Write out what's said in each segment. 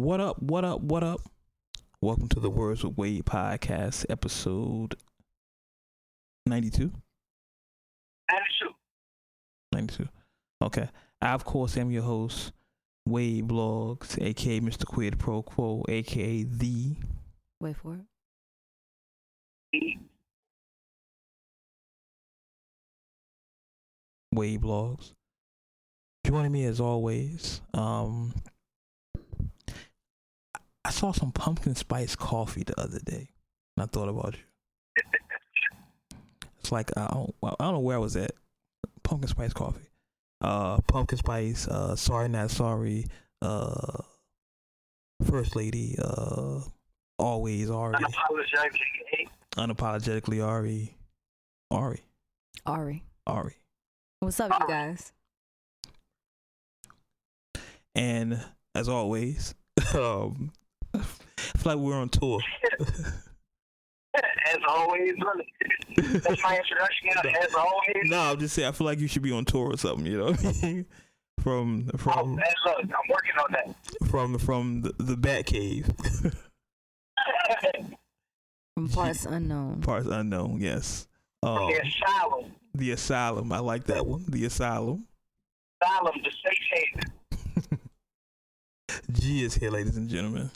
What up? What up? What up? Welcome to the Words with Wade podcast, episode 92. 92. Okay. I, of course, am your host, Wade Blogs, aka Mr. Quid Pro Quo, aka the. Wait for it. Wade Blogs. Joining me as always, I saw some pumpkin spice coffee the other day, and I thought about you. It's like I don't know where I was at. Pumpkin spice coffee. Pumpkin spice. Sorry not sorry. First lady. Always Ari. Unapologetically Ari. Ari. What's up, you guys? And as always, I feel like we're on tour. As always, that's my introduction. As always. No, I'm just saying I feel like you should be on tour or something. You know what I mean? From look, I'm working on that. From the Bat Cave. From parts unknown. Parts unknown. Yes. The asylum. The asylum. I like that one. The asylum. Asylum, the safe haven. G is here, ladies and gentlemen.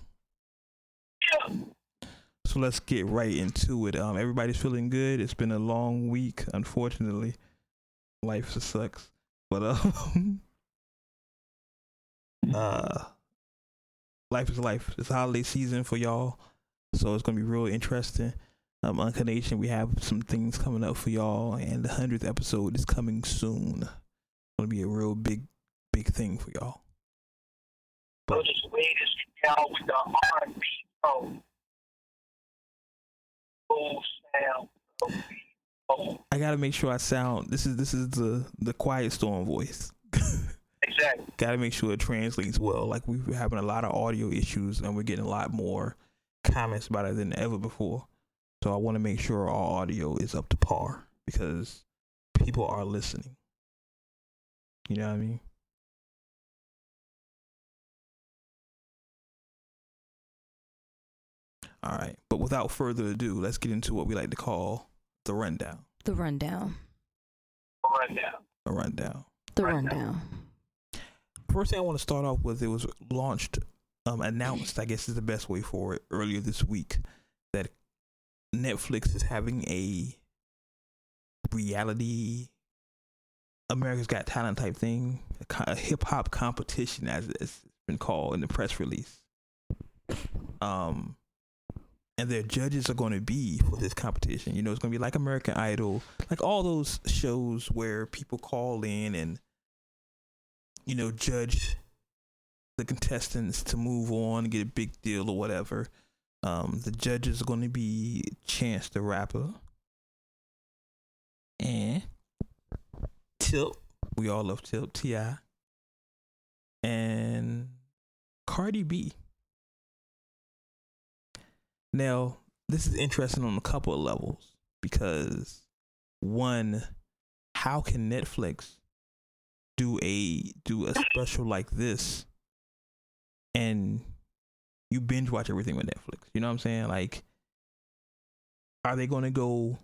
Yeah. So let's get right into it. Everybody's feeling good. It's been a long week, unfortunately. Life just sucks. But life is life. It's holiday season for y'all, so it's gonna be real interesting. Uncut Nation, we have some things coming up for y'all, and the 100th episode is coming soon. It's gonna be a real big thing for y'all. So just wait to sit down with the R&B tone. Full sound. I gotta make sure I sound. This is the Quiet Storm voice. Exactly. Gotta make sure it translates well. Like we're having a lot of audio issues, and we're getting a lot more comments about it than ever before. So I want to make sure our audio is up to par because people are listening. You know what I mean? All right, but without further ado, let's get into what we like to call the rundown. The rundown. First thing I want to start off with, it was announced, I guess is the best way for it, earlier this week, that Netflix is having a reality America's Got Talent type thing, a hip-hop competition, as it's been called in the press release. And their judges are going to be for this competition. You know, it's going to be like American Idol, like all those shows where people call in and, you know, judge the contestants to move on and get a big deal or whatever. The judges are going to be Chance the Rapper and Tip. We all love Tip. T.I. and Cardi B. Now, this is interesting on a couple of levels because, one, how can Netflix do a special like this and you binge watch everything with Netflix? You know what I'm saying? Like, are they going to go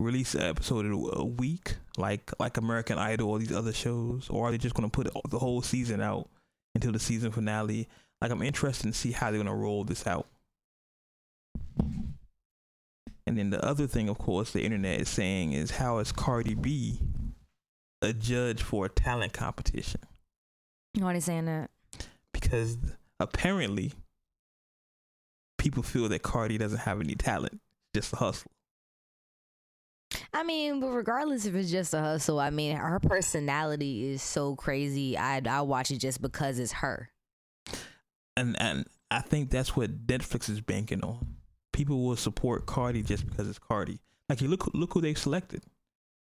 release an episode a week like American Idol or these other shows, or are they just going to put the whole season out until the season finale? Like, I'm interested to see how they're going to roll this out. And then the other thing, of course, the internet is saying is, how is Cardi B a judge for a talent competition? Why are they saying that? Because apparently people feel that Cardi doesn't have any talent, just a hustle. I mean, but regardless if it's just a hustle, I mean, her personality is so crazy. I'll watch it just because it's her. And I think that's what Netflix is banking on. People will support Cardi just because it's Cardi. Like, you look who they selected: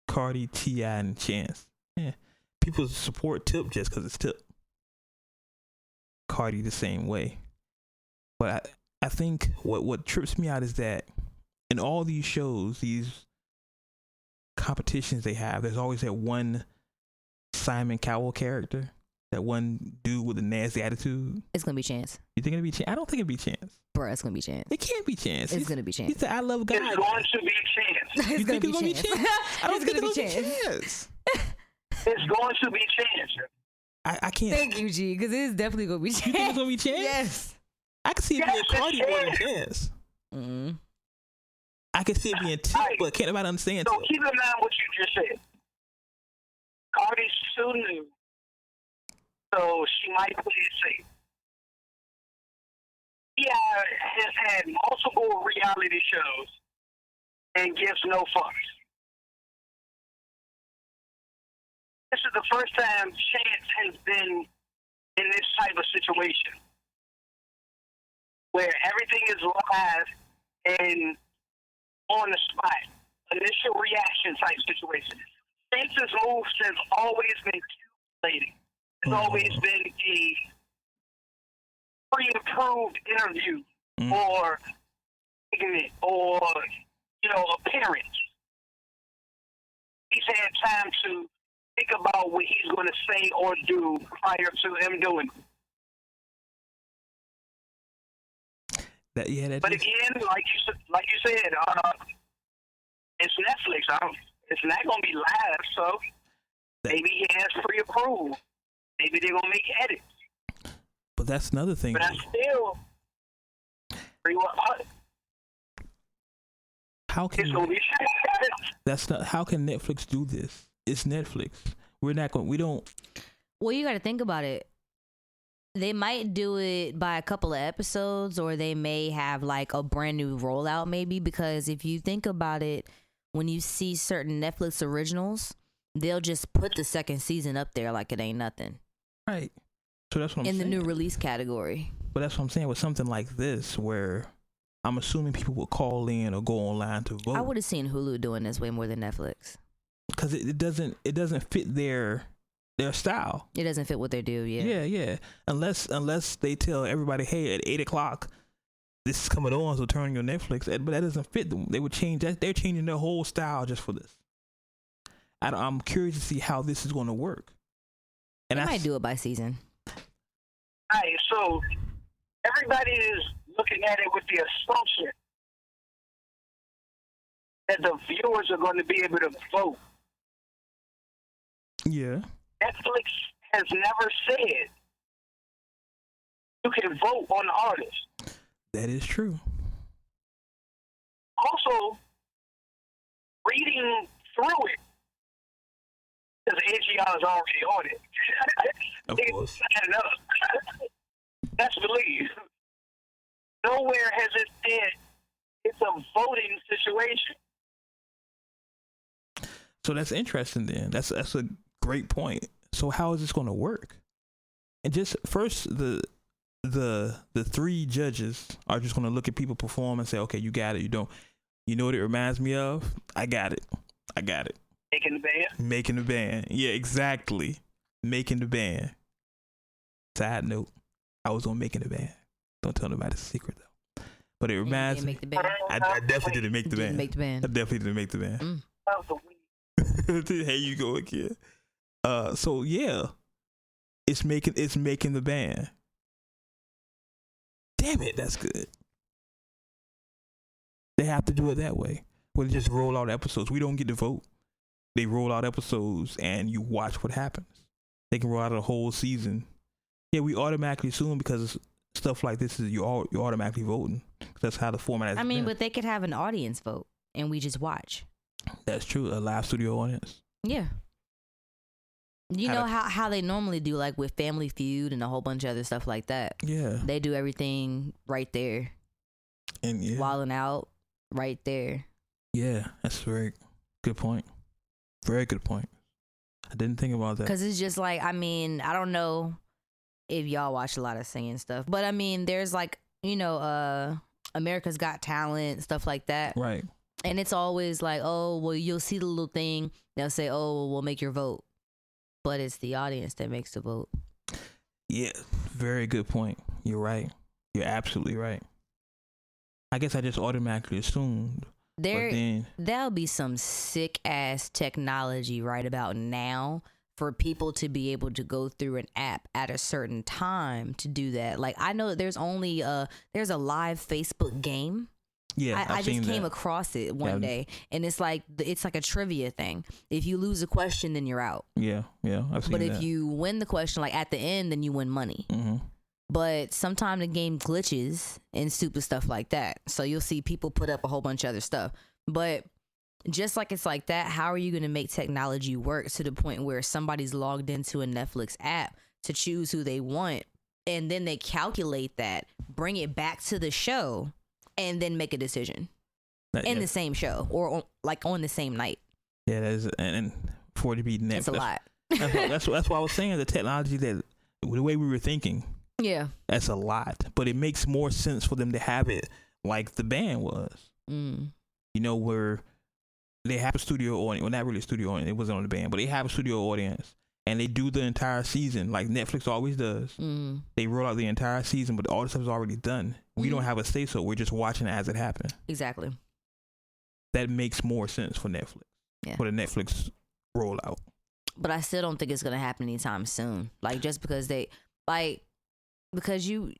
Cardi, T.I., and Chance. Yeah, people support Tip just because it's Tip. Cardi the same way. But I think what trips me out is that in all these shows, these competitions they have, there's always that one Simon Cowell character That one dude with a nasty attitude. It's gonna be Chance. You think it'll be Chance? I don't think it'll be Chance. Bruh, it's gonna be Chance. It can't be Chance. It's gonna be Chance. He said, "I love God." It's going to be Chance. It's gonna be gonna Chance. be Chance? I don't It's think gonna it'll be be Chance. Chance. It's going to be Chance. I can't. Thank you, G, because it is definitely gonna be Chance. You think it's gonna be Chance? Yes. I can see it being Yes, Cardi it's more than Chance. Chance. Mm. I can see it being Tip, Right. but can't nobody understand So Tip. keep in mind what you just said. Cardi's too new, so she might play it safe. He has had multiple reality shows and gives no fucks. This is the first time Chance has been in this type of situation where everything is live and on the spot, initial reaction type situation. Chance's moves have always been calculating. It's always been a pre-approved interview or segment or, appearance. He's had time to think about what he's going to say or do prior to him doing it. But again, like you said, it's Netflix. It's not going to be live, so maybe he has pre-approval. Maybe they're going to make edits. But that's another thing. But I still how can it's going to be that's not how can Netflix do this? It's Netflix. We don't. Well, you got to think about it. They might do it by a couple of episodes, or they may have like a brand new rollout, maybe, because if you think about it, when you see certain Netflix originals, they'll just put the second season up there like it ain't nothing. Right. So that's what I'm saying. In the new release category. But that's what I'm saying with something like this, where I'm assuming people will call in or go online to vote. I would have seen Hulu doing this way more than Netflix. Because it doesn't fit their style. It doesn't fit what they do. Yeah. Unless they tell everybody, hey, at 8:00 this is coming on, so turn on your Netflix. But that doesn't fit them. They would change that. They're changing their whole style just for this. I'm curious to see how this is going to work. And they might do it by season. All right, so everybody is looking at it with the assumption that the viewers are going to be able to vote. Yeah. Netflix has never said you can vote on the artist. That is true. Also, reading through it, because AGR is already on it. Of course. Sign it up. That's believe. Nowhere has it said it's a voting situation. So that's interesting then. That's a great point. So how is this going to work? And just first, the three judges are just going to look at people perform and say, okay, you got it. You don't. You know what it reminds me of? I got it. Making the band? Making the band. Yeah, exactly. Making the band. Side note, I was on Making the Band. Don't tell nobody the secret though. But it reminds me. Make the band. I definitely didn't make the band. Make the band. I definitely didn't make the band. That was a weed. Here you go again. So yeah, it's making the band. Damn it, that's good. They have to do it that way. Well, they just roll out episodes. We don't get to vote. They roll out episodes and you watch what happens. They can roll out a whole season. Yeah, we automatically assume because stuff like this is you're automatically voting. That's how the format has been. But they could have an audience vote and we just watch. That's true. A live studio audience. Yeah. You know how they normally do, like with Family Feud and a whole bunch of other stuff like that. Yeah. They do everything right there. And yeah. Wilding out right there. Yeah, that's a very good point. Very good point. I didn't think about that. Because it's just like, I don't know if y'all watch a lot of singing stuff, but there's like, America's Got Talent, stuff like that. Right. And it's always like, oh, well, you'll see the little thing. They'll say, oh, well, we'll make your vote. But it's the audience that makes the vote. Yeah, very good point. You're right. You're absolutely right. I guess I just automatically assumed. There'll be some sick ass technology right about now for people to be able to go through an app at a certain time to do that. Like, I know that there's a live Facebook game. Yeah, I just came across it one day, and it's like a trivia thing. If you lose a question, then you're out. Yeah, I've seen that. But if you win the question, like at the end, then you win money. Mm-hmm. But sometimes the game glitches and stupid stuff like that. So you'll see people put up a whole bunch of other stuff. But just like it's like that, how are you going to make technology work to the point where somebody's logged into a Netflix app to choose who they want, and then they calculate that, bring it back to the show, and then make a decision in the same show or on the same night? Yeah, that is, and for it to be Netflix, that's a lot. That's why I was saying the technology, that the way we were thinking. Yeah, that's a lot, but it makes more sense for them to have it like the band was. You know, where they have a studio audience. Well, not really a studio audience. It wasn't on the band, but they have a studio audience, and they do the entire season like Netflix always does. They roll out the entire season, but all the stuff is already done. We don't have a say so. We're just watching it as it happens. Exactly. That makes more sense for Netflix. Yeah. For the Netflix rollout. But I still don't think it's gonna happen anytime soon. Like, just because because you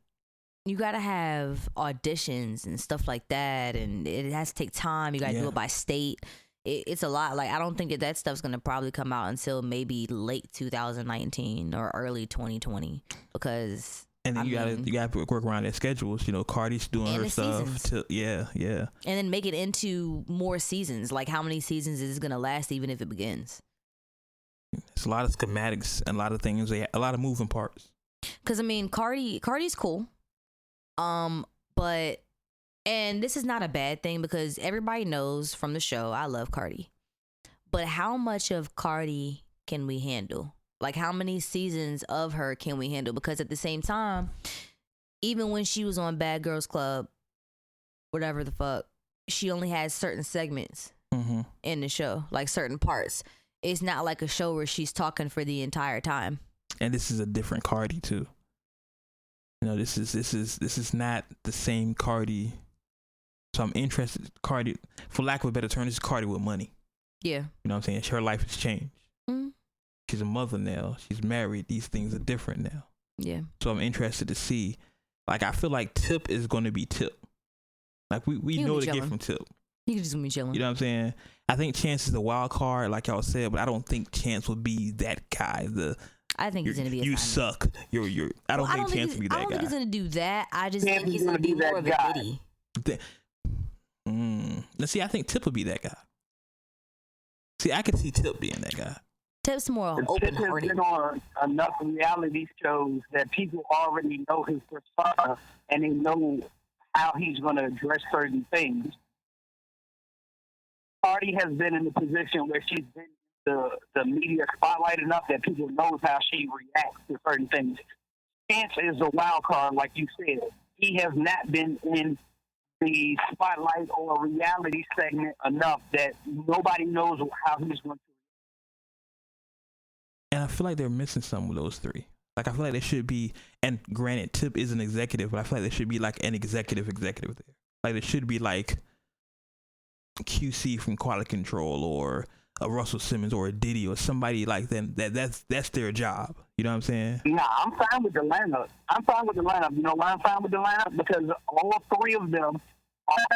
gotta have auditions and stuff like that, and it has to take time. You gotta do it by state. It's a lot. Like, I don't think that stuff's gonna probably come out until maybe late 2019 or early 2020, because. And then you gotta work around their schedules. You know, Cardi's doing her stuff. Yeah. And then make it into more seasons. Like, how many seasons is it gonna last, even if it begins? It's a lot of schematics and a lot of things. A lot of moving parts. Because I mean, Cardi's cool. But, and this is not a bad thing, because everybody knows from the show I love Cardi. But how much of Cardi can we handle? Like, how many seasons of her can we handle? Because at the same time, even when she was on Bad Girls Club, whatever the fuck, she only had certain segments in the show, like certain parts. It's not like a show where she's talking for the entire time. And this is a different Cardi too. You know, this is not the same Cardi. So I'm interested. Cardi, for lack of a better term, this is Cardi with money. Yeah. You know what I'm saying? Her life has changed. She's a mother now. She's married. These things are different now. Yeah. So I'm interested to see. Like, I feel like Tip is going to be Tip. Like, we know to get from Tip. He just gonna be chilling. You know what I'm saying? I think Chance is the wild card, like y'all said, but I don't think Chance will be that guy. I think he's gonna be. You suck. You're. I don't think Chance will be that guy. I don't think he's gonna do that. I just think he's gonna be more of a Diddy. Let's see. I think Tip will be that guy. See, I could see Tip being that guy. Tip's more open-hearted. Tip has been on enough reality shows that people already know his persona, and they know how he's going to address certain things. Cardi has been in the position where she's been the media spotlight enough that people knows how she reacts to certain things. Cant is a wild card, like you said. He has not been in the spotlight or reality segment enough that nobody knows how he's going to. And I feel like they're missing some of those three. Like, I feel like there should be, and granted, Tip is an executive, but I feel like there should be like an executive there. Like, there should be like QC from Quality Control, or a Russell Simmons, or a Diddy, or somebody like them. That's their job. You know what I'm saying? Nah, I'm fine with the lineup. You know why I'm fine with the lineup? Because all three of them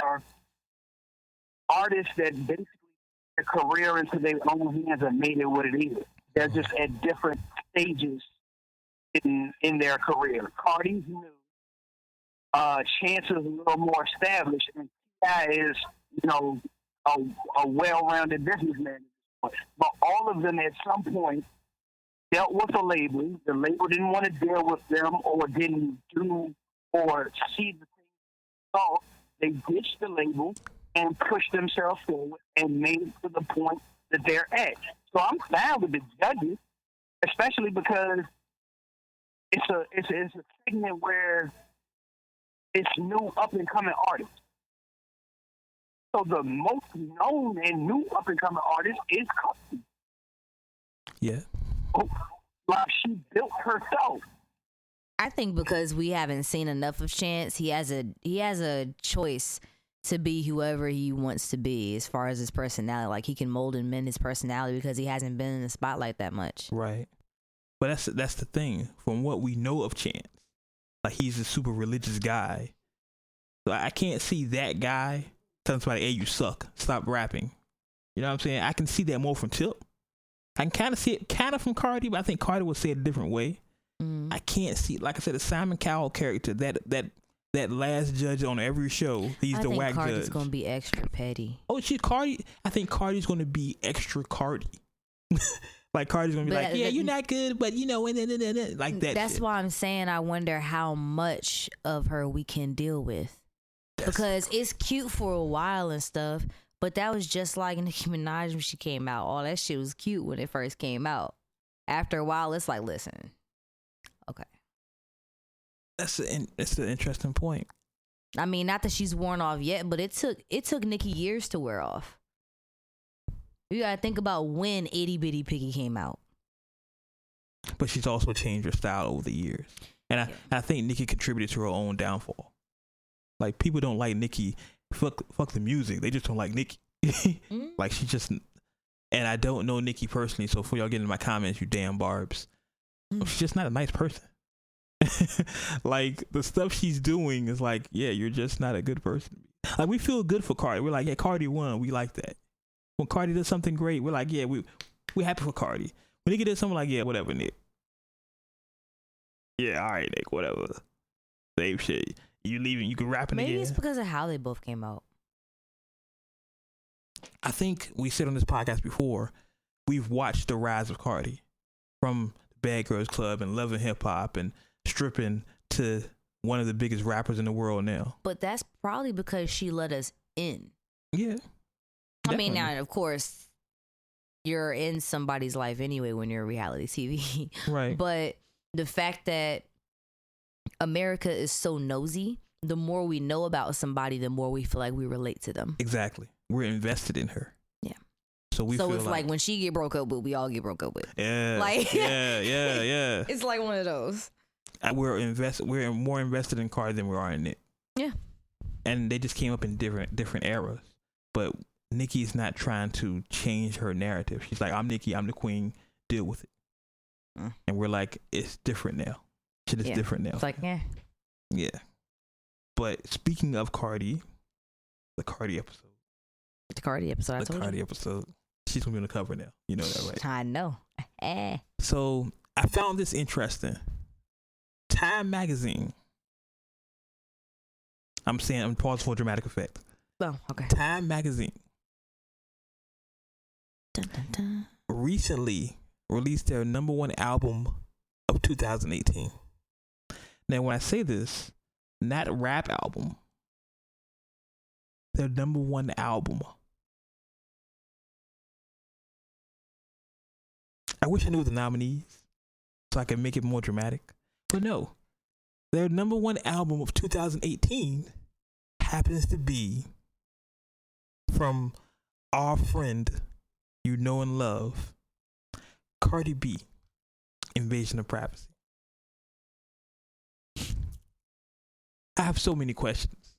are artists that basically their career into their own hands and made it what it is. They're just at different stages in their career. Cardi's new. Chance is a little more established, and T.I. is, you know, a well-rounded businessman. But all of them at some point dealt with a label. The label didn't want to deal with them, or didn't do or see the thing. So they ditched the label and pushed themselves forward and made it to the point that they're at. So I'm fine with the judges, especially because it's a segment where it's new up and coming artists. So the most known and new up and coming artist is Cardi. Yeah. Like, she built herself. I think because we haven't seen enough of Chance, he has a choice to be whoever he wants to be as far as his personality. Like, he can mold and mend his personality because he hasn't been in the spotlight that much. Right. But that's the thing. From what we know of Chance, like, he's a super religious guy. So I can't see that guy telling somebody, hey, you suck. Stop rapping. You know what I'm saying? I can see that more from Tip. I can kind of see it kind of from Cardi, but I think Cardi would say it a different way. I can't see, like I said, the Simon Cowell character, that last judge on every show. He's the whack judge. Cardi's gonna be extra petty. Oh, Cardi. I think Cardi's gonna be extra Cardi. Like, Cardi's gonna be like, yeah, you're not good, but you know, like that. That's shit. why I'm saying I wonder how much of her we can deal with. Because it's cute for a while and stuff, but that was just like Nicki Minaj when she came out. All that shit was cute when it first came out. After a while, it's like, listen, okay. That's an interesting point. I mean, not that she's worn off yet, but it took Nicki years to wear off. You gotta think about when Itty Bitty Piggy came out. But she's also changed her style over the years, and I think Nicki contributed to her own downfall. Like, people don't like Nicki. Fuck the music. They just don't like Nicki. Like, she just. And I don't know Nicki personally, so before y'all get in my comments, you damn barbs. She's just not a nice person. Like, the stuff she's doing is like, yeah, you're just not a good person. Like, we feel good for Cardi. We're like, yeah, Cardi won. We like that. When Cardi does something great, we're like, yeah, we happy for Cardi. When Nicki does something, like, yeah, whatever, Nick. Yeah, all right, Nick, whatever. Same shit. You leaving? You can rap it again. Maybe it's because of how they both came out. I think we said on this podcast before, we've watched the rise of Cardi from Bad Girls Club and Love and Hip Hop and stripping to one of the biggest rappers in the world now. But that's probably because she let us in. Yeah. I mean, now, of course, you're in somebody's life anyway when you're reality TV. Right. But the fact that America is so nosy, the more we know about somebody, the more we feel like we relate to them. Exactly. We're invested in her. Yeah. So feel it's like when she get broke up with, we all get broke up with. Yeah. Like, yeah. It's like one of those. We're more invested in Cardi than we are in Nick. Yeah. And they just came up in different eras. But Nicki's not trying to change her narrative. She's like, I'm Nicki, I'm the queen, deal with it. And we're like, it's different now. Shit is different now. It's like, yeah. Yeah. But speaking of Cardi, the Cardi episode. The Cardi episode, She's going to be on the cover now. You know that, right? I know. So I found this interesting. Time magazine. I'm pausing for dramatic effect. Oh, okay. Time magazine recently released their #1 album of 2018. Now, when I say this, not a rap album, their #1 album. I wish I knew the nominees so I could make it more dramatic. But no, their #1 album of 2018 happens to be from our friend you know and love, Cardi B, Invasion of Privacy. I have so many questions.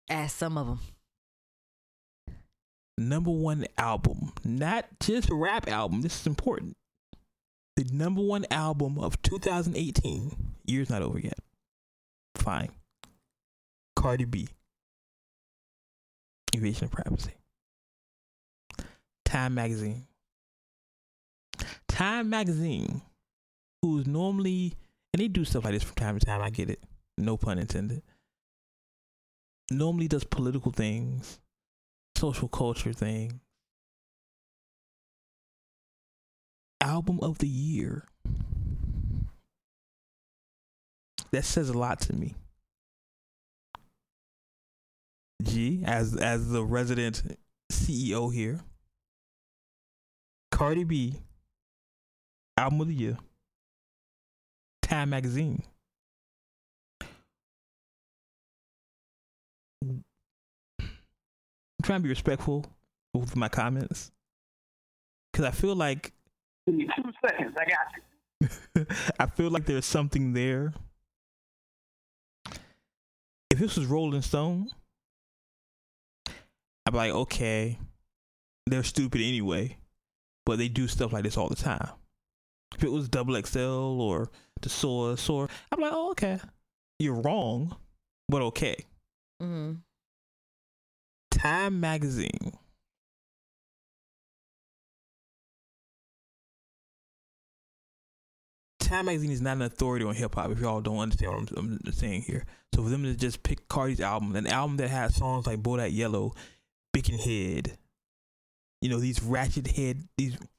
Ask some of them. #1 album, not just a rap album. This is important. The #1 album of 2018. Year's not over yet. Fine. Cardi B, Invasion of Privacy. Time magazine. Time magazine, who's normally, and they do stuff like this from time to time, I get it, no pun intended, normally does political things, social culture things. Album of the year. That says a lot to me. G, as the resident CEO here, Cardi B, album of the year, Time magazine. I'm trying to be respectful with my comments because I feel like 2 seconds, I got you. I feel like there's something there. If this was Rolling Stone, I'm like, okay, they're stupid anyway, but they do stuff like this all the time. If it was Double XL or the Source, or I'm like, oh, okay, you're wrong, but okay. Mm-hmm. Time magazine. Time magazine is not an authority on hip hop. If y'all don't understand what I'm saying here, so for them to just pick Cardi's album, an album that has songs like "Boy That Yellow," "Bickin' Head," these ratchet head,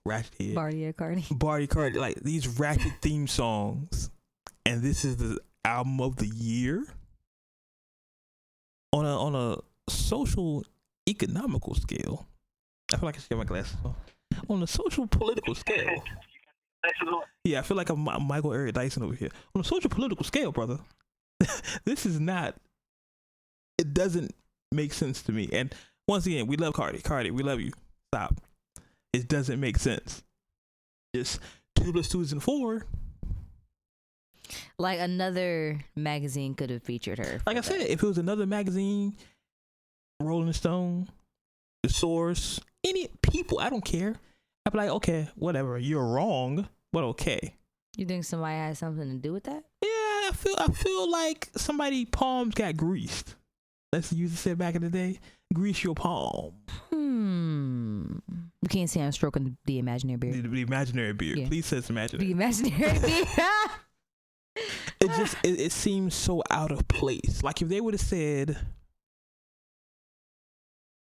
Barty Cardi, like these ratchet theme songs, and this is the album of the year on a social economical scale. I feel like I should get my glasses on a social political scale. Yeah, I feel like I'm Michael Eric Dyson over here. On a social political scale, brother, this is not. It doesn't make sense to me. And once again, we love Cardi. Cardi, we love you. Stop. It doesn't make sense. Just 2 + 2 is 4. Like another magazine could have featured her. Like I said, if it was another magazine, Rolling Stone, The Source, any people, I don't care. I'd be like, okay, whatever. You're wrong, but okay. You think somebody had something to do with that? Yeah, I feel like somebody palms got greased. Let's use it said back in the day. Grease your palm. You can't see I'm stroking the imaginary beard. The imaginary beard. Yeah. Please say it's imaginary. The imaginary beard. It seems so out of place. Like if they would have said,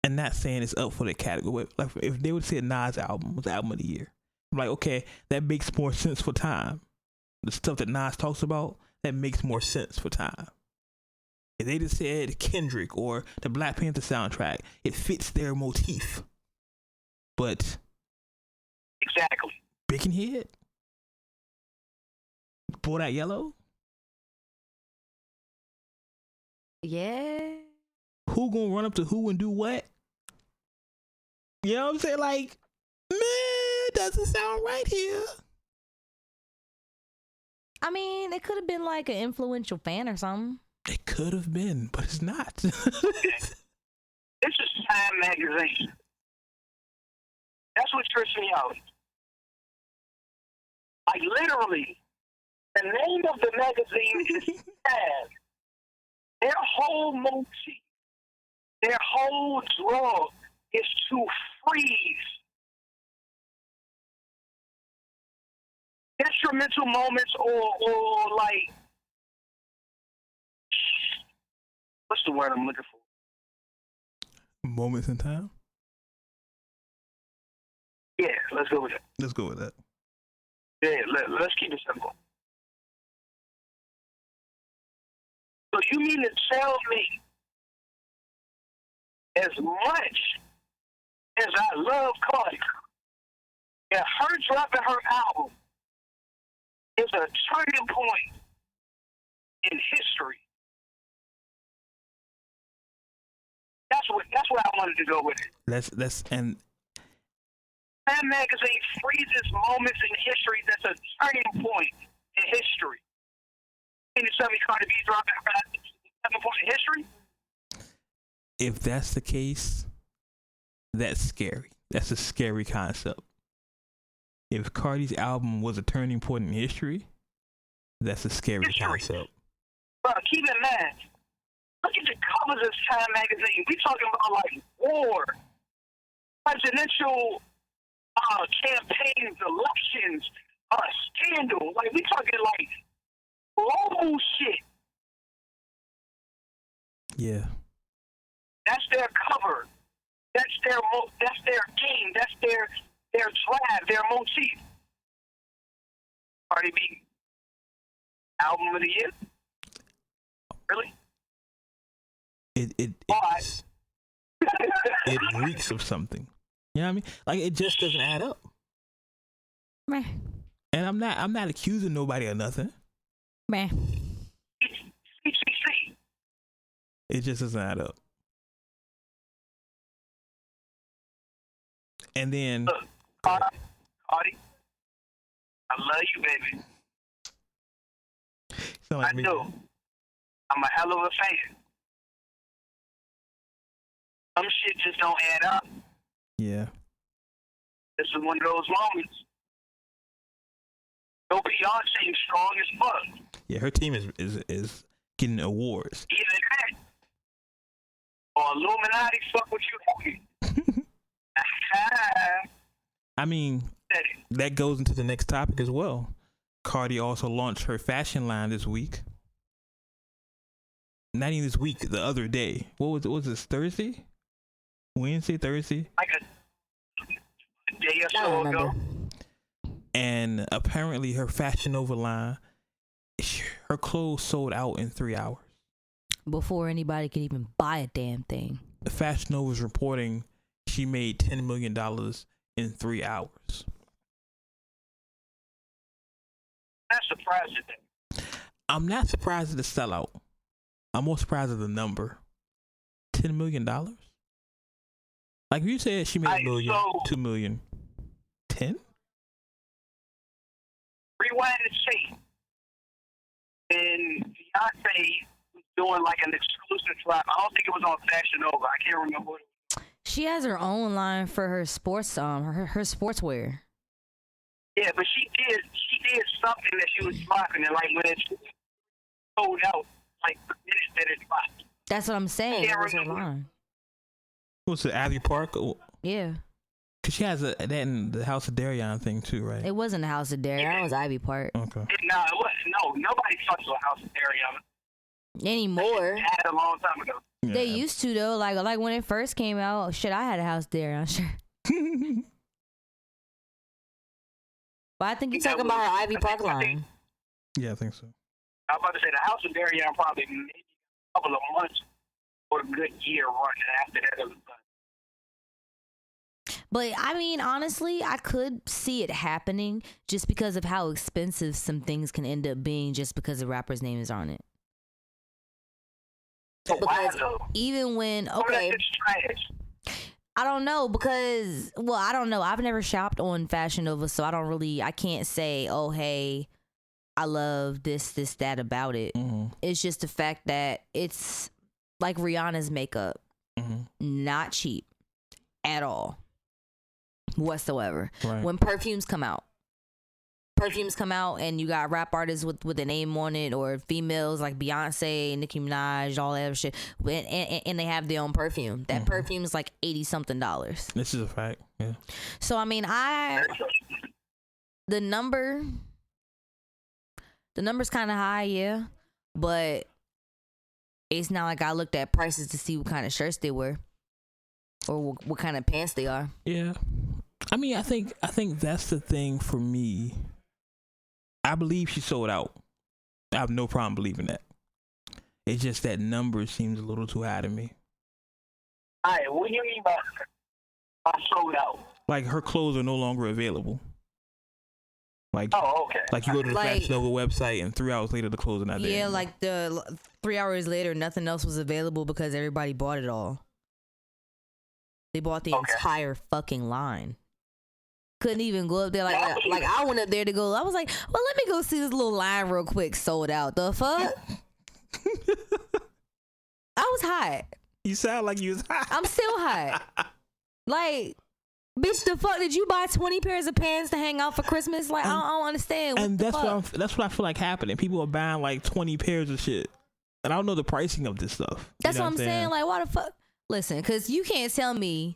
and not saying it's up for the category, like if they would have said Nas' album was the album of the year, I'm like, okay, that makes more sense for Time. The stuff that Nas talks about, that makes more sense for Time. If they just said Kendrick or the Black Panther soundtrack, it fits their motif. But exactly, Bickin' Head, Boy That Yellow. Yeah. Who gonna run up to who and do what? You know what I'm saying? Like, man, it doesn't sound right here. I mean, it could have been like an influential fan or something. It could have been, but it's not. This is Time magazine. That's what trips me out. Like literally, the name of the magazine is Time. Their whole motif, their whole draw is to freeze instrumental moments or like, what's the word I'm looking for? Moments in time? Yeah, let's go with that. Let's go with that. Yeah, let's keep it simple. So you mean to tell me, as much as I love Cardi, that her dropping her album is a turning point in history? That's what I wanted to go with it. And Time magazine freezes moments in history that's a turning point in history. Can you tell me Cardi B dropping a turning point in history? If that's the case, that's scary. That's a scary concept. If Cardi's album was a turning point in history, that's a scary concept. Bro, keep in mind, look at the covers of Time magazine. We talking about like war, presidential campaigns, elections, scandal. Like we talking like global shit. Yeah. That's their cover. That's their game. That's their drive, their motif. Cardi B, album of the year? Really? It reeks of something. You know what I mean? Like it just doesn't add up. Meh. And I'm not accusing nobody of nothing. Meh. CCC. It just doesn't add up. And then look, Cardi, I love you, baby. Like I do. I'm a hell of a fan. some shit just don't add up. Yeah. This is one of those moments. Yo, Beyonce strong as fuck. Yeah, her team is getting awards. Either that or Illuminati fuck with you. I mean, that goes into the next topic as well. Cardi also launched her fashion line this week. Not even this week, the other day. What was this, Thursday? Wednesday, Thursday? Like a day or so ago. And apparently her Fashion Nova line, her clothes sold out in 3 hours. Before anybody could even buy a damn thing. Fashion Nova was reporting she made $10 million in 3 hours. I'm surprised at that. I'm not surprised at the sellout. I'm more surprised at the number. $10 million? Like you said, she made $1 million, $2 million. 10? Rewind the tape. And Beyonce was doing like an exclusive drop. I don't think it was on Fashion Nova. I can't remember what it was. She has her own line for her sports her sportswear. Yeah, but she did something that she was dropping, and like when it sold out, like the minute that it dropped. That's what I'm saying. That was her line. What's it, Ivy Park? Yeah. Cause she has that in the House of Darion thing too, right? It wasn't the House of Darion. It was Ivy Park. Okay. No, it wasn't. No, nobody fucks with House of Darion anymore. They had a long time ago. Yeah. They used to though. Like when it first came out, shit, I had a House of Darion. Sure. But I think you're talking about her Ivy Park line. Yeah, I think so. I was about to say the House of Darion probably maybe a couple of months or a good year running after that. It was done. But I mean, honestly, I could see it happening just because of how expensive some things can end up being just because the rapper's name is on it. Because even when, okay, I don't know because, well, I don't know. I've never shopped on Fashion Nova, so I can't say, oh, hey, I love this, that about it. Mm-hmm. It's just the fact that it's like Rihanna's makeup, not cheap at all. Whatsoever. Right. When perfumes come out and you got rap artists with a name on it, or females like Beyonce, Nicki Minaj, all that other shit, and they have their own perfume. That perfume is like $80-something. This is a fact. Yeah. So I mean, the number's kind of high, yeah, but it's not like I looked at prices to see what kind of shirts they were or what kind of pants they are. Yeah. I mean, I think that's the thing for me. I believe she sold out. I have no problem believing that. It's just that number seems a little too high to me. All right, what do you mean by sold out? Like her clothes are no longer available. Like, oh, okay. Like you go to the Fashion Nova website and 3 hours later the clothes are not there. Yeah, like the 3 hours later, nothing else was available because everybody bought it all. They bought the entire fucking line. Couldn't even go up there like I went up there to go. I was like, well, let me go see this little line real quick. Sold out. The fuck? I was hot. You sound like you was hot. I'm still hot. Like, bitch, the fuck did you buy 20 pairs of pants to hang out for Christmas? Like, I don't understand. And that's what I feel like happening. People are buying like 20 pairs of shit, and I don't know the pricing of this stuff. That's what I'm saying. Like, why the fuck? Listen, because you can't tell me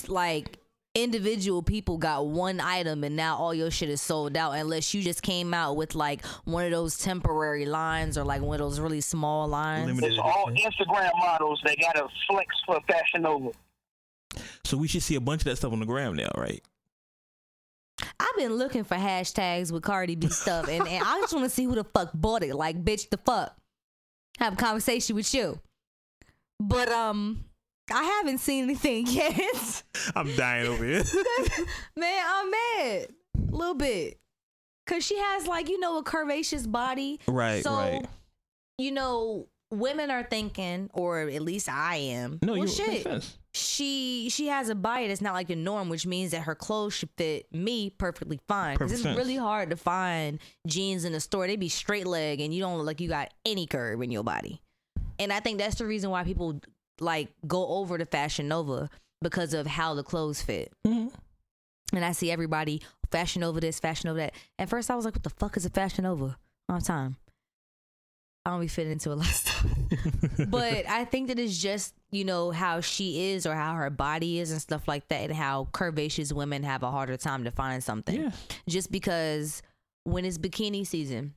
like individual people got one item and now all your shit is sold out unless you just came out with like one of those temporary lines or like one of those really small lines. It's all Instagram models. They got a flex for Fashion Nova. So we should see a bunch of that stuff on the gram now, right? I've been looking for hashtags with Cardi B stuff and I just want to see who the fuck bought it. Like, bitch, the fuck. Have a conversation with you. But I haven't seen anything yet. I'm dying over here. Man, I'm mad. A little bit. Because she has, like, you know, a curvaceous body. Right, so, right. You know, women are thinking, or at least I am. No, well, you shit. She has a body that's not like the norm, which means that her clothes should fit me perfectly fine. Because it's really hard to find jeans in the store. They be straight leg and you don't look like you got any curve in your body. And I think that's the reason why people like go over to Fashion Nova because of how the clothes fit. Mm-hmm. And I see everybody Fashion Nova this, Fashion Nova that. At first I was like, what the fuck is a Fashion Nova? All the time. I don't be fitting into a lot of stuff. But I think that it's just, you know, how she is or how her body is and stuff like that, and how curvaceous women have a harder time to find something. Yeah. Just because when it's bikini season,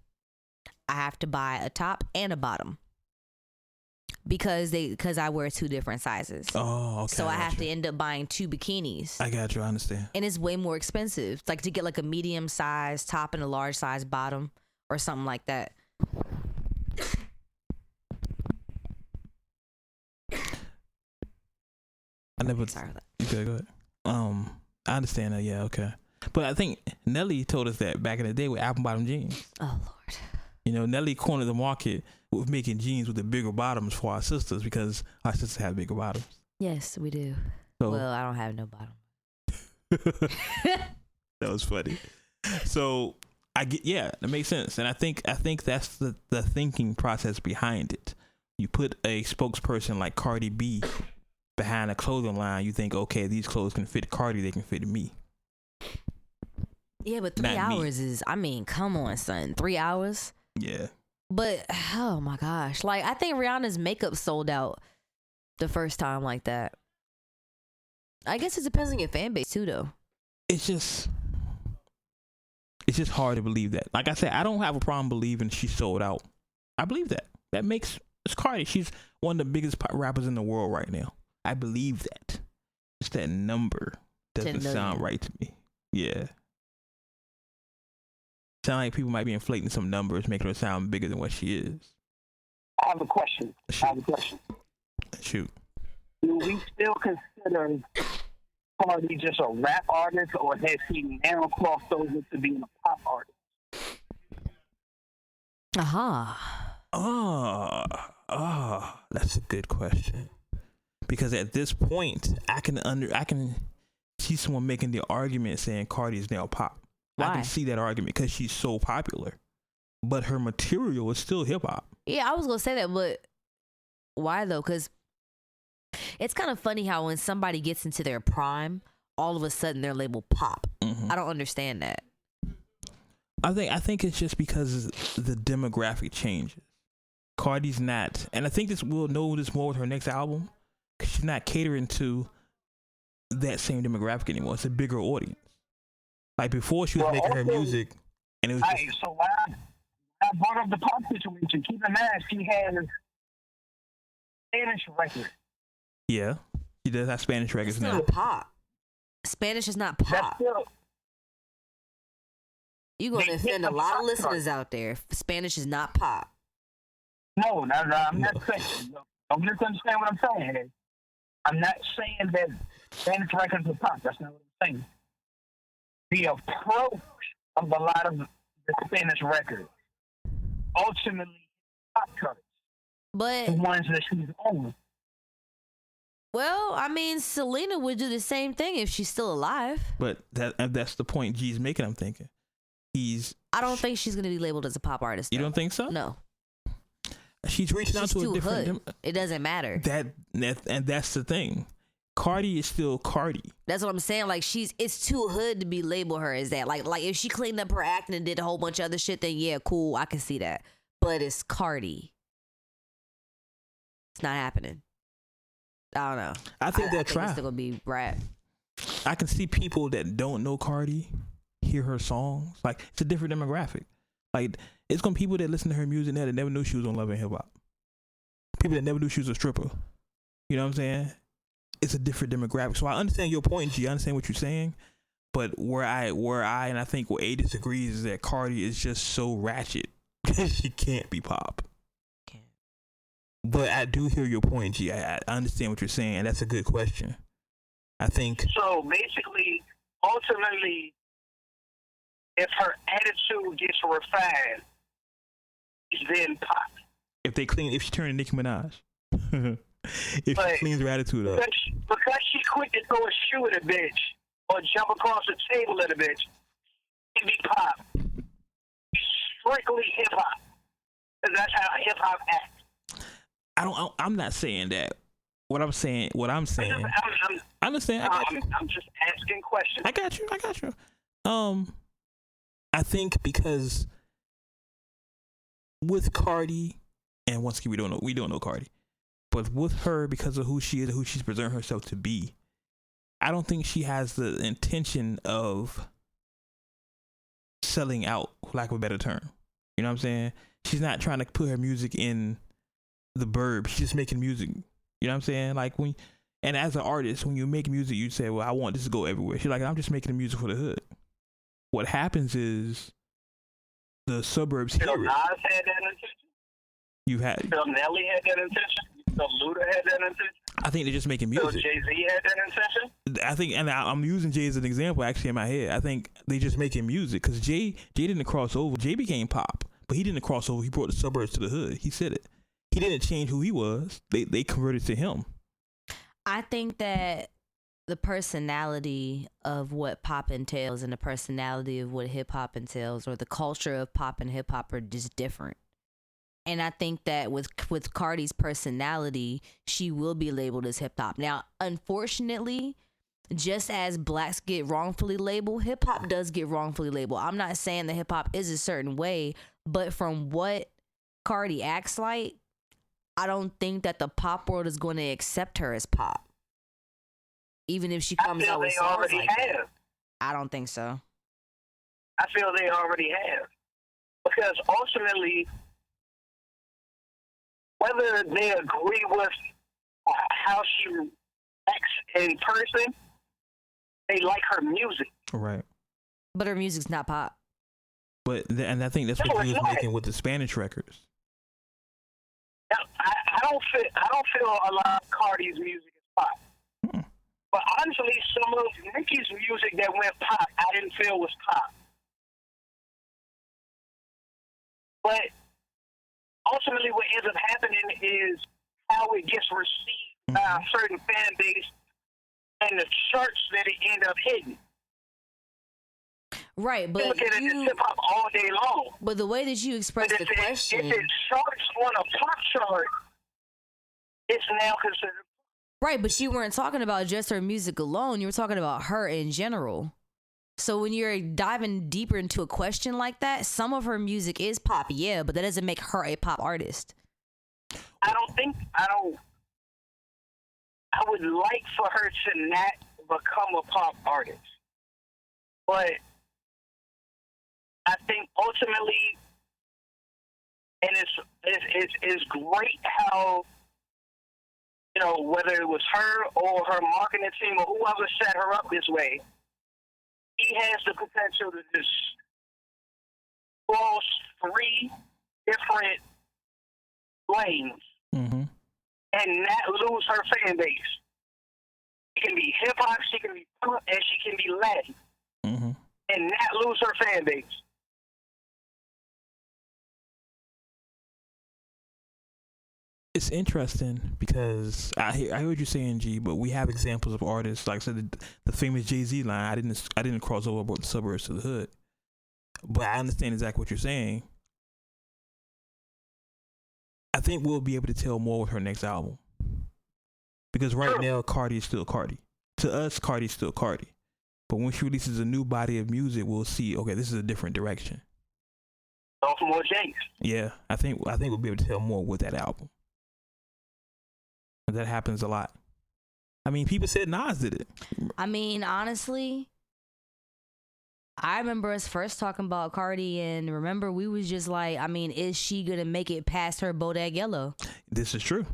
I have to buy a top and a bottom. Because I wear 2 different sizes. Oh, okay. So I have to end up buying 2 bikinis. I got you. I understand. And it's way more expensive. It's like to get like a medium size top and a large size bottom or something like that. I never. Sorry about that. Okay, go ahead. I understand that. Yeah, okay. But I think Nelly told us that back in the day with apple bottom jeans. Oh Lord. You know, Nelly cornered the market with making jeans with the bigger bottoms for our sisters because our sisters have bigger bottoms. Yes, we do. So, Well, I don't have no bottom. that was funny. So I get, yeah, that makes sense, and I think that's the thinking process behind it. You put a spokesperson like Cardi B behind a clothing line. You think, okay, these clothes can fit Cardi, they can fit me. Yeah, but 3 hours is, I mean, come on, son. 3 hours? Yeah. But, oh my gosh. Like, I think Rihanna's makeup sold out the first time like that. I guess it depends on your fan base, too, though. It's just hard to believe that. Like I said, I don't have a problem believing she sold out. I believe that. It's Cardi. She's one of the biggest rappers in the world right now. I believe that. Just that number doesn't sound right to me. Yeah. Sound like people might be inflating some numbers, making her sound bigger than what she is. I have a question. Shoot. Do we still consider Cardi just a rap artist, or has he now crossed over to being a pop artist? That's a good question. Because at this point, I can see someone making the argument saying Cardi is now pop. Why? I can see that argument because she's so popular, but her material is still hip hop. Yeah, I was gonna say that, but why though? Because it's kind of funny how when somebody gets into their prime, all of a sudden they're labeled pop. Mm-hmm. I don't understand that. I think it's just because the demographic changes. Cardi's not, and I think we'll know this more with her next album, because she's not catering to that same demographic anymore. It's a bigger audience. Like before, she was making her music, and it was. So why I brought up the pop situation? Keep in mind, she has Spanish records. Yeah, she does have Spanish records now. Still pop. Spanish is not pop. You're going to offend a lot of listeners out there. Spanish is not pop. No, I'm not saying. Don't misunderstand what I'm saying. I'm not saying that Spanish records are pop. That's not what I'm saying. The approach of a lot of the Spanish records, ultimately, pop charts. But the ones that she's on. Well, I mean, Selena would do the same thing if she's still alive. But that's the point G's making, I'm thinking. I don't think she's going to be labeled as a pop artist. Though. You don't think so? No. She's reaching out to a different... It doesn't matter. And that's the thing. Cardi is still Cardi. That's what I'm saying. Like, it's too hood to be labeled her as that. Like if she cleaned up her acting and did a whole bunch of other shit, then yeah, cool, I can see that. But it's Cardi. It's not happening. I don't know. I think they'll try. It's still gonna be rap. I can see people that don't know Cardi hear her songs. Like, it's a different demographic. Like, it's gonna be people that listen to her music now that never knew she was on Love and Hip Hop. People that never knew she was a stripper. You know what I'm saying? It's a different demographic. So I understand your point, G. I understand what you're saying. But where I and I think where A disagrees is that Cardi is just so ratchet. She can't be pop. But I do hear your point, G. I understand what you're saying, and that's a good question. I think... So, basically, ultimately, if her attitude gets refined, then pop. If she turns Nicki Minaj. If she cleans her attitude up. Because she quit to throw a shoe at a bitch, or jump across the table at a bitch, it be pop. It's strictly hip-hop. Because that's how hip-hop acts. I'm not saying that what I'm saying. I understand. I'm just asking questions. I got you. I think because with Cardi, and once again, we don't know Cardi, but with her, because of who she is, who she's presenting herself to be, I don't think she has the intention of selling out, for lack of a better term. You know what I'm saying? She's not trying to put her music in the burb. She's just making music. You know what I'm saying? Like and as an artist, when you make music, you say, well, I want this to go everywhere. She's like, I'm just making the music for the hood. What happens is the suburbs hear it. Nas had that intention? Phil Nelly had that intention? Phil Luda had that intention? I think they're just making music. Phil Jay-Z had that intention? I think, and I'm using Jay as an example actually in my head. I think they just making music because Jay didn't cross over. Jay became pop, but he didn't cross over. He brought the suburbs to the hood. He said it. He didn't change who he was. They converted to him. I think that the personality of what pop entails and the personality of what hip hop entails, or the culture of pop and hip hop, are just different. And I think that with Cardi's personality, she will be labeled as hip hop. Now, unfortunately, just as blacks get wrongfully labeled, hip hop does get wrongfully labeled. I'm not saying that hip hop is a certain way, but from what Cardi acts like, I don't think that the pop world is going to accept her as pop. Even if she comes out with songs like that. I don't think so. I feel they already have. Because ultimately, whether they agree with how she acts in person, they like her music. Right. But her music's not pop. And I think that's what he was making with the Spanish records. I don't feel a lot of Cardi's music is pop. But honestly, some of Nicki's music that went pop, I didn't feel was pop. But ultimately, what ends up happening is how it gets received by a certain fan base and the charts that it end up hitting. Right, but look at it as hip hop all day long. But the way that you express the question, if it charts on a pop chart, it's now considered. Right, but you weren't talking about just her music alone. You were talking about her in general. So when you're diving deeper into a question like that, some of her music is pop, yeah, but that doesn't make her a pop artist. I would like for her to not become a pop artist. But I think ultimately, and it's great how, you know, whether it was her or her marketing team or whoever set her up this way, he has the potential to just cross 3 different lanes and not lose her fan base. She can be hip hop, she can be pop, and she can be Latin, and not lose her fan base. It's interesting because I heard you saying, G, but we have examples of artists like I said, the famous Jay-Z line. I didn't cross over about the suburbs to the hood, but I understand exactly what you're saying. I think we'll be able to tell more with her next album because right now Cardi is still Cardi. To us, Cardi is still Cardi, but when she releases a new body of music, we'll see. Okay, this is a different direction. Sophomore Jinx. Yeah, I think we'll be able to tell more with that album. That happens a lot. I mean, people said Nas did it. I mean, honestly, I remember us first talking about Cardi, and remember we was just like, I mean, is she gonna make it past her Bodak Yellow? This is true.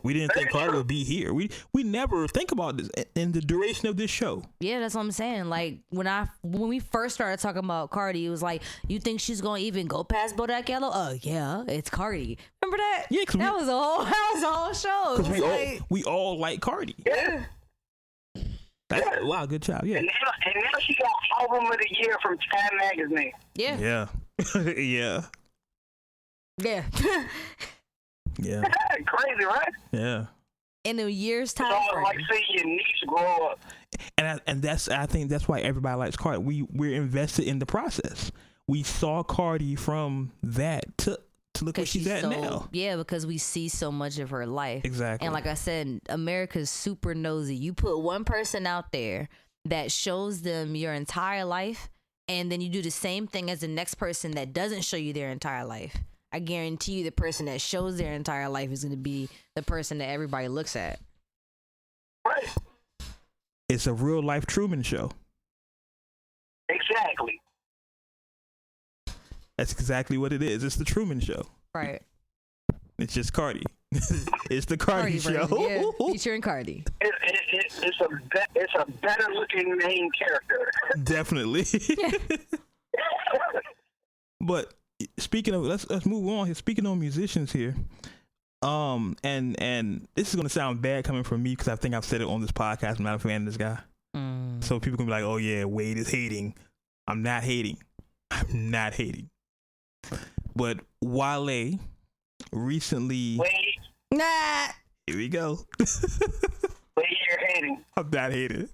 We didn't think Cardi would be here. We never think about this in the duration of this show. Yeah, that's what I'm saying. Like when we first started talking about Cardi, it was like, you think she's gonna even go past Bodak Yellow? Yeah, it's Cardi. Remember that? Yeah, that was a whole show. Because we all like Cardi. Yeah. Wow, good job. Yeah. And now she got Album of the Year from Time Magazine. Yeah. Yeah. Yeah. Yeah. Yeah. Crazy, right? Yeah. In a year's time. It's almost like seeing your niece grow up. And I think that's why everybody likes Cardi. We're invested in the process. We saw Cardi from that to to look where she's at now. Yeah, because we see so much of her life. Exactly. And like I said, America's super nosy. You put one person out there that shows them your entire life, and then you do the same thing as the next person that doesn't show you their entire life. I guarantee you the person that shows their entire life is going to be the person that everybody looks at. Right. It's a real life Truman Show. Exactly. That's exactly what it is. It's the Truman Show. Right. It's just Cardi. It's the Cardi show. Yeah, featuring Cardi. It's a better looking main character. Definitely. But speaking of, let's move on here. Speaking of musicians here, and this is gonna sound bad coming from me because I think I've said it on this podcast. I'm not a fan of this guy, so people can be like, "Oh yeah, Wade is hating." I'm not hating. But Wale recently. Wade. Nah. Here we go. Wade, you're hating. I'm not hating.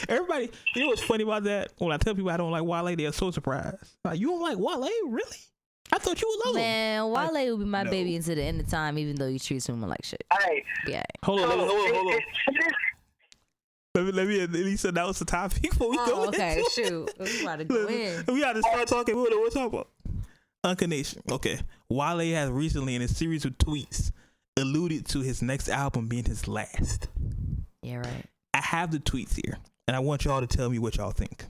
Everybody, you know what's funny about that? When I tell people I don't like Wale, they're so surprised. Like, you don't like Wale? Really? I thought you would love him. Man, Wale will be my baby until the end of time, even though he treats women like shit. Hey. Yeah. Hold on. Let me at least announce the topic before we go into it. Shoot. We about to go in. We got to start talking. What we're talking about? Uncondition. Okay. Wale has recently, in a series of tweets, alluded to his next album being his last. Yeah, right. I have the tweets here, and I want y'all to tell me what y'all think.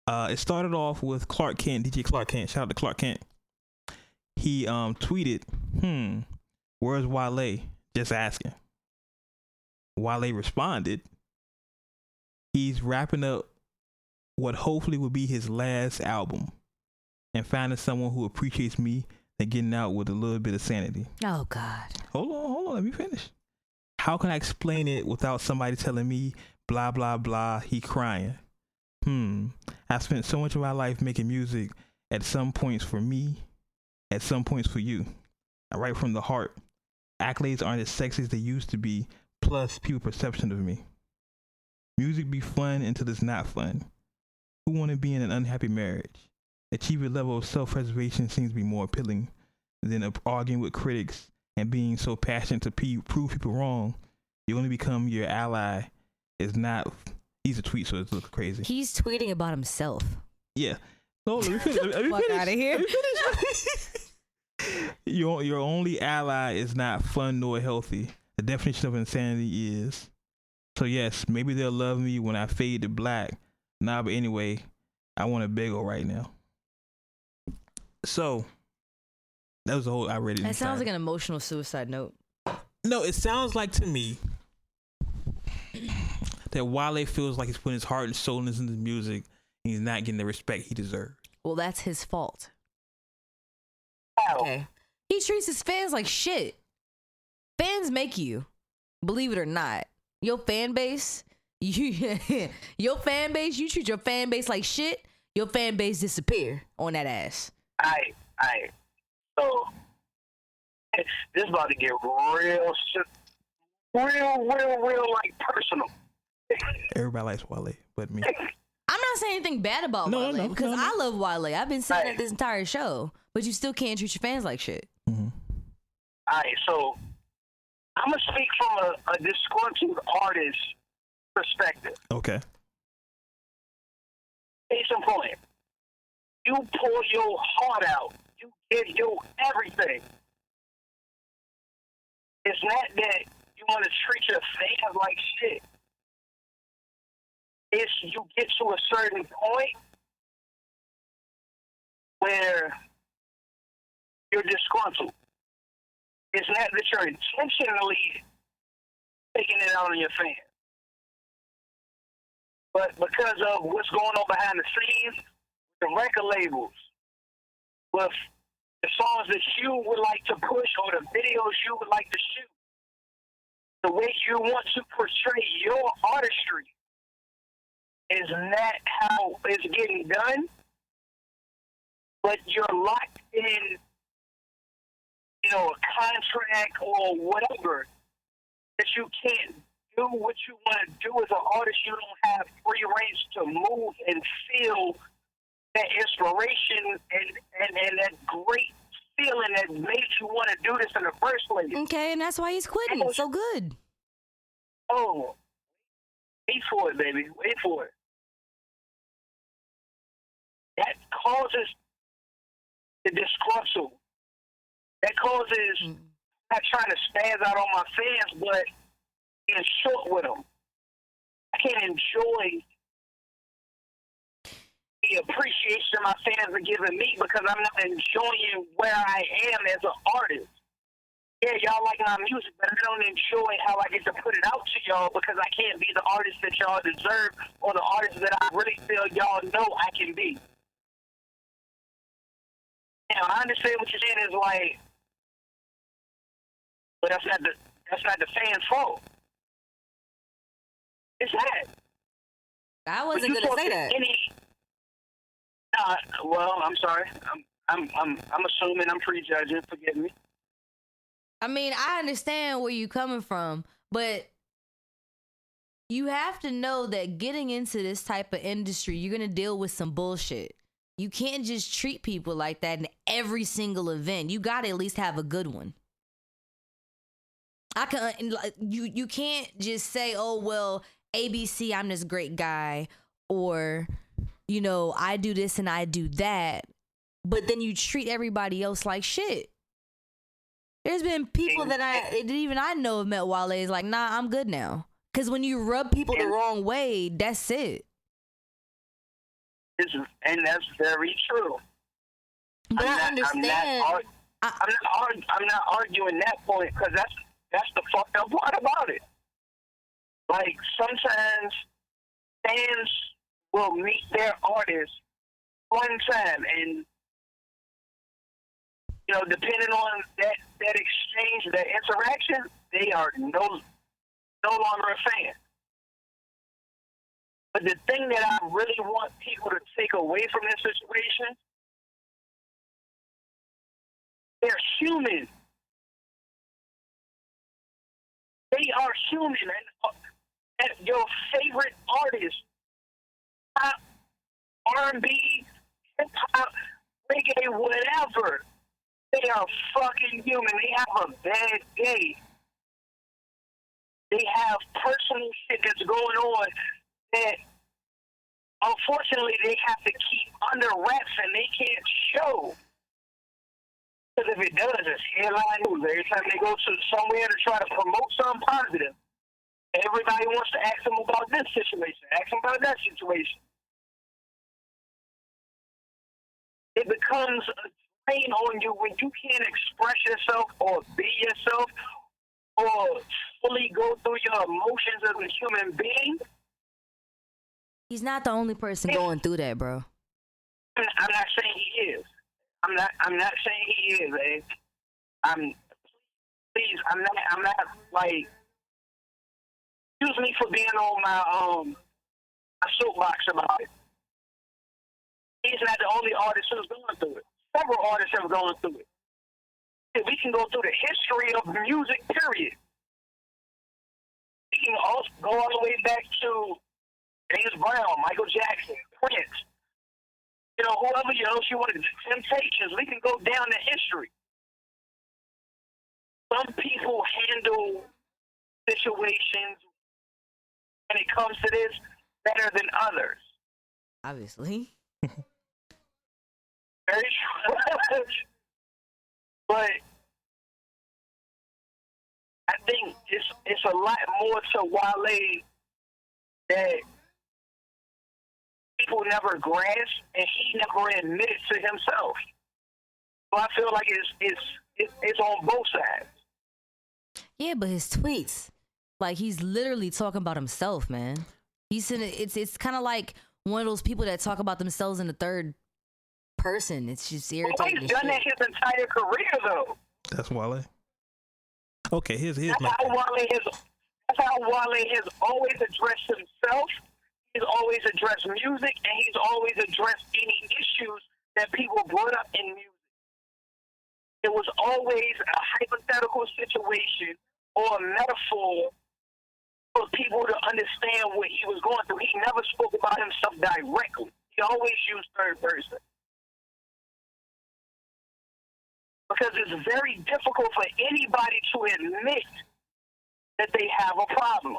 It started off with Clark Kent, DJ Clark Kent. Shout out to Clark Kent. He tweeted, where's Wale? Just asking. Wale responded, he's wrapping up what hopefully will be his last album and finding someone who appreciates me and getting out with a little bit of sanity. Oh, God. Hold on. Let me finish. How can I explain it without somebody telling me, blah, blah, blah, he crying? I spent so much of my life making music, at some points for me, at some points for you. I write from the heart. Accolades aren't as sexy as they used to be, plus people's perception of me. Music be fun until it's not fun. Who want to be in an unhappy marriage? Achieve a level of self-preservation seems to be more appealing than arguing with critics and being so passionate to prove people wrong. You only become your ally is not... He's a tweet, so it looks crazy. He's tweeting about himself. Yeah. No, let me finish. Fuck out of here. Your only ally is not fun nor healthy. The definition of insanity is. So yes, maybe they'll love me when I fade to black. Nah, but anyway, I want a bagel right now. So that was the whole. I read it. That sounds like an emotional suicide note. No, it sounds like to me that Wale feels like he's putting his heart and soul into his music and he's not getting the respect he deserves. Well, that's his fault. Wow. Okay. He treats his fans like shit. Fans make you, believe it or not. Your fan base, you treat your fan base like shit, your fan base disappear on that ass. Aight. So, this is about to get real, like, personal. Everybody likes Wale, but me. I'm not saying anything bad about Wale because I love Wale. I've been saying that this entire show, but you still can't treat your fans like shit. Mm-hmm. Alright, so I'm gonna speak from a disgruntled artist perspective. Okay. Case in point, you pour your heart out, you give your everything. It's not that you want to treat your fans like shit. It's you get to a certain point where you're disgruntled. It's not that you're intentionally taking it out on your fans. But because of what's going on behind the scenes, the record labels, with the songs that you would like to push or the videos you would like to shoot, the way you want to portray your artistry is not how it's getting done, but you're locked in, a contract or whatever that you can't do what you want to do as an artist. You don't have free range to move and feel that inspiration and that great feeling that made you want to do this in the first place. Okay, and that's why he's quitting. So good. Oh, wait for it, baby. Wait for it. That causes the disgruntled. That causes not trying to spaz out on my fans, but being short with them. I can't enjoy the appreciation my fans are giving me because I'm not enjoying where I am as an artist. Yeah, y'all like my music, but I don't enjoy how I get to put it out to y'all because I can't be the artist that y'all deserve or the artist that I really feel y'all know I can be. Now, I understand what you're saying is like, but that's not the fans' fault. It's that. I wasn't gonna say that. Well, I'm sorry. I'm assuming I'm prejudging. Forgive me. I mean, I understand where you're coming from, but you have to know that getting into this type of industry, you're gonna deal with some bullshit. You can't just treat people like that in every single event. You gotta at least have a good one. You can't just say, oh, well, ABC, I'm this great guy, or, you know, I do this and I do that, but then you treat everybody else like shit. There's been people that I know have met Wale is like, nah, I'm good now. Because when you rub people the wrong way, that's it. And that's very true. But I understand. I'm not arguing that point because that's the fucked up part about it. Like, sometimes fans will meet their artists one time and, you know, depending on that exchange, that interaction, they are no longer a fan. But the thing that I really want people to take away from this situation, they're human. They are human. And your favorite artist, pop, R&B, hip-hop, reggae, whatever, they are fucking human. They have a bad day. They have personal shit that's going on that, unfortunately, they have to keep under wraps and they can't show. Because if it does, it's headline news. Every time they go to somewhere to try to promote something positive, everybody wants to ask them about this situation, ask them about that situation. It becomes a drain on you when you can't express yourself or be yourself or fully go through your emotions as a human being. He's not the only person going through that, bro. I'm not saying he is. I'm not saying he is, eh? I'm not like, excuse me for being on my soapbox about it. He's not the only artist who's going through it. Several artists have gone through it. We can go through the history of music, period. We can also go all the way back to James Brown, Michael Jackson, Prince. You know, whoever else you want, Temptations. We can go down the history. Some people handle situations when it comes to this better than others. Obviously. Very true. But I think it's a lot more to Wale that people never grasp and he never admits to himself. So I feel like it's on both sides. Yeah, but his tweets, like, he's literally talking about himself, man. It's kind of like one of those people that talk about themselves in the third person. It's just irritating. Well, he's done that his entire career, though. That's Wale. Okay, here's that's how Wale has always addressed himself. He's always addressed music, and he's always addressed any issues that people brought up in music. It was always a hypothetical situation or a metaphor for people to understand what he was going through. He never spoke about himself directly. He always used third person. Because it's very difficult for anybody to admit that they have a problem.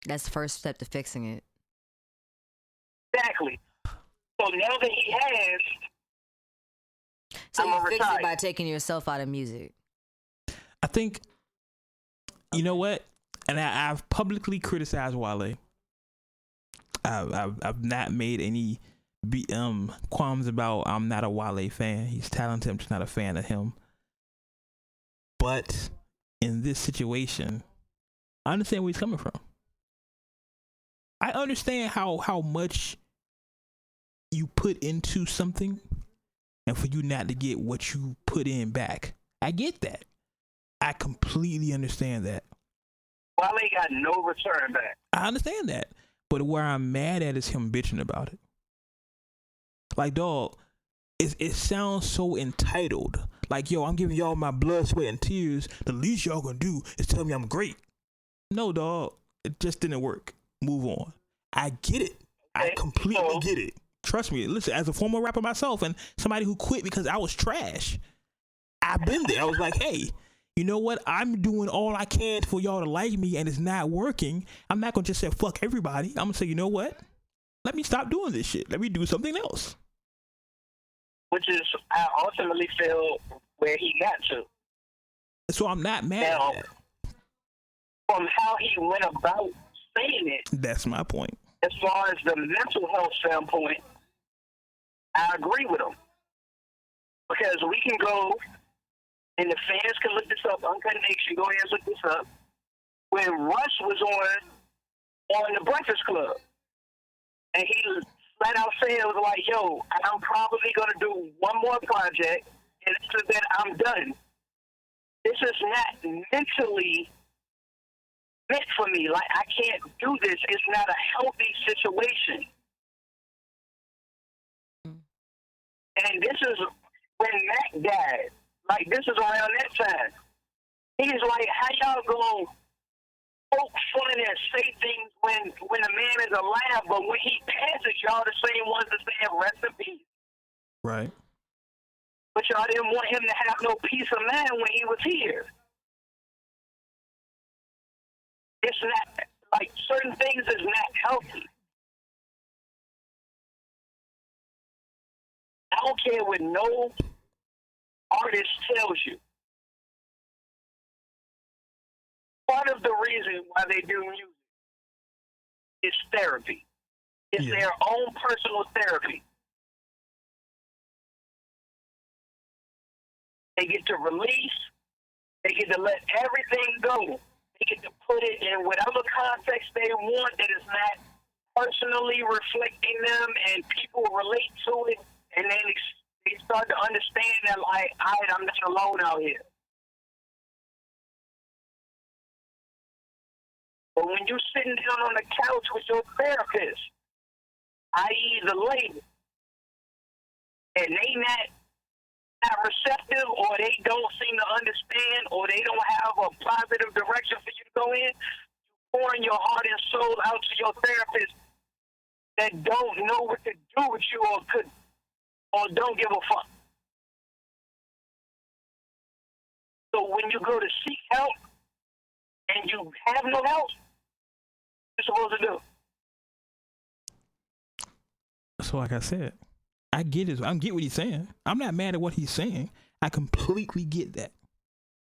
That's the first step to fixing it. Exactly. So now that he has, so I'm you gonna fix retire. it by taking yourself out of music. I think, you know what? And I've publicly criticized Wale. I've not made any qualms about. I'm not a Wale fan. He's talented. I'm just not a fan of him. But in this situation, I understand where he's coming from. I understand how much you put into something, and for you not to get what you put in back. I get that. I completely understand that. Wale got no return back. I understand that. But where I'm mad at is him bitching about it. Like, dog, it sounds so entitled. Like, yo, I'm giving y'all my blood, sweat, and tears. The least y'all gonna do is tell me I'm great. No, dog. It just didn't work. Move on. I get it. I completely get it. Trust me. Listen, as a former rapper myself and somebody who quit because I was trash, I've been there. I was like, hey, you know what? I'm doing all I can for y'all to like me, and it's not working. I'm not going to just say, fuck everybody. I'm going to say, you know what? Let me stop doing this shit. Let me do something else. Which is, I ultimately feel, where he got to. So I'm not mad now, at that. From how he went about saying it. That's my point. As far as the mental health standpoint, I agree with him. Because we can go, and the fans can look this up, Uncut Nation, go ahead and look this up. When Russ was on the Breakfast Club, and he flat out said, it was like, yo, I'm probably going to do one more project, and after that, I'm done. This is not mentally meant for me. Like, I can't do this. It's not a healthy situation. And this is when Mac died. Like, this is around that time. He's like, how y'all gonna poke fun and say things when a man is alive, but when he passes, y'all the same ones that say rest in peace. Right. But y'all didn't want him to have no peace of mind when he was here. It's not, like, certain things is not healthy. I don't care what no artist tells you. Part of the reason why they do music is therapy. It's their own personal therapy. They get to release. They get to let everything go. They get to put it in whatever context they want that is not personally reflecting them, and people relate to it, and then they start to understand that, like, all right, I'm not alone out here. But when you're sitting down on the couch with your therapist, i.e. the lady, and they not receptive, or they don't seem to understand, or they don't have a positive direction for you to go in, pouring your heart and soul out to your therapist that don't know what to do with you, or don't give a fuck. So when you go to seek help and you have no help, what you're supposed to do? So like I said, I get it. I get what he's saying. I'm not mad at what he's saying. I completely get that.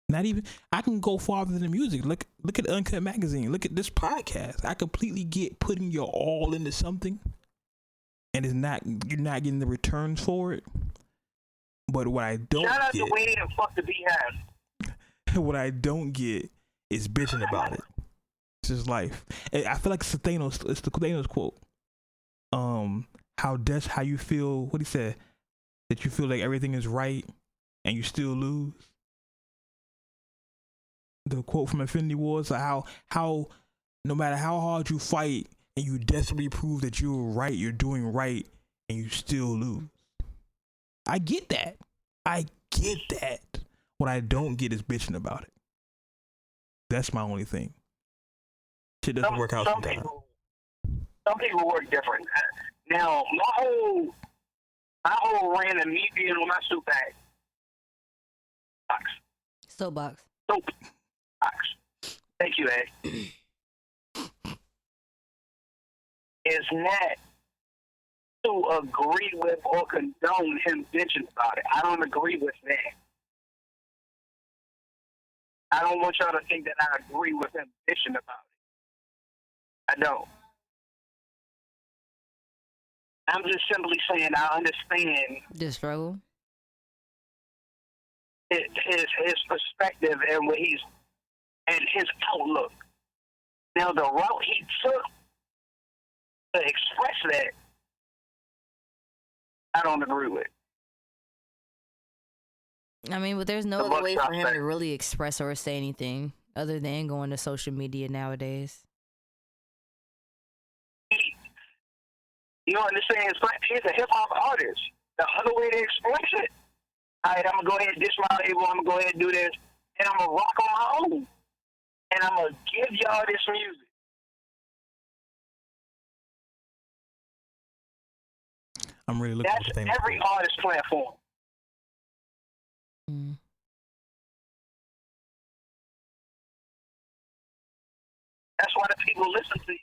Not even, I can go farther than the music. Look at Uncut Magazine. Look at this podcast. I completely get putting your all into something, and you're not getting the returns for it. But what I don't shout out get, to Wade and fuck the Beehive. what I don't get is bitching about it. It's just life. I feel like it's the Thanos quote. How you feel, what he said, that you feel like everything is right and you still lose. The quote from Infinity Wars, like how no matter how hard you fight and you desperately prove that you're right, you're doing right, and you still lose. I get that. What I don't get is bitching about it. That's my only thing. Shit doesn't work out sometimes. Some people work different. Now, my whole My whole rant of me being on my soap bag. Soapbox. Soapbox. Thank you, Ed. Is not to agree with or condone him bitching about it. I don't agree with that. I don't want y'all to think that I agree with him bitching about it. I don't. I'm just simply saying I understand the struggle, his perspective and what he's and his outlook. Now the route he took to express that, I don't agree with. I mean, but there's no other way for him to really express or say anything other than going to social media nowadays. You understand? He's a hip hop artist. The other way to express it, all right, I'm gonna go ahead and dish my label. I'm gonna go ahead and do this, and I'm gonna rock on my own, and I'm gonna give y'all this music. I'm really looking for That's every artist platform. Mm. That's why the people listen to you.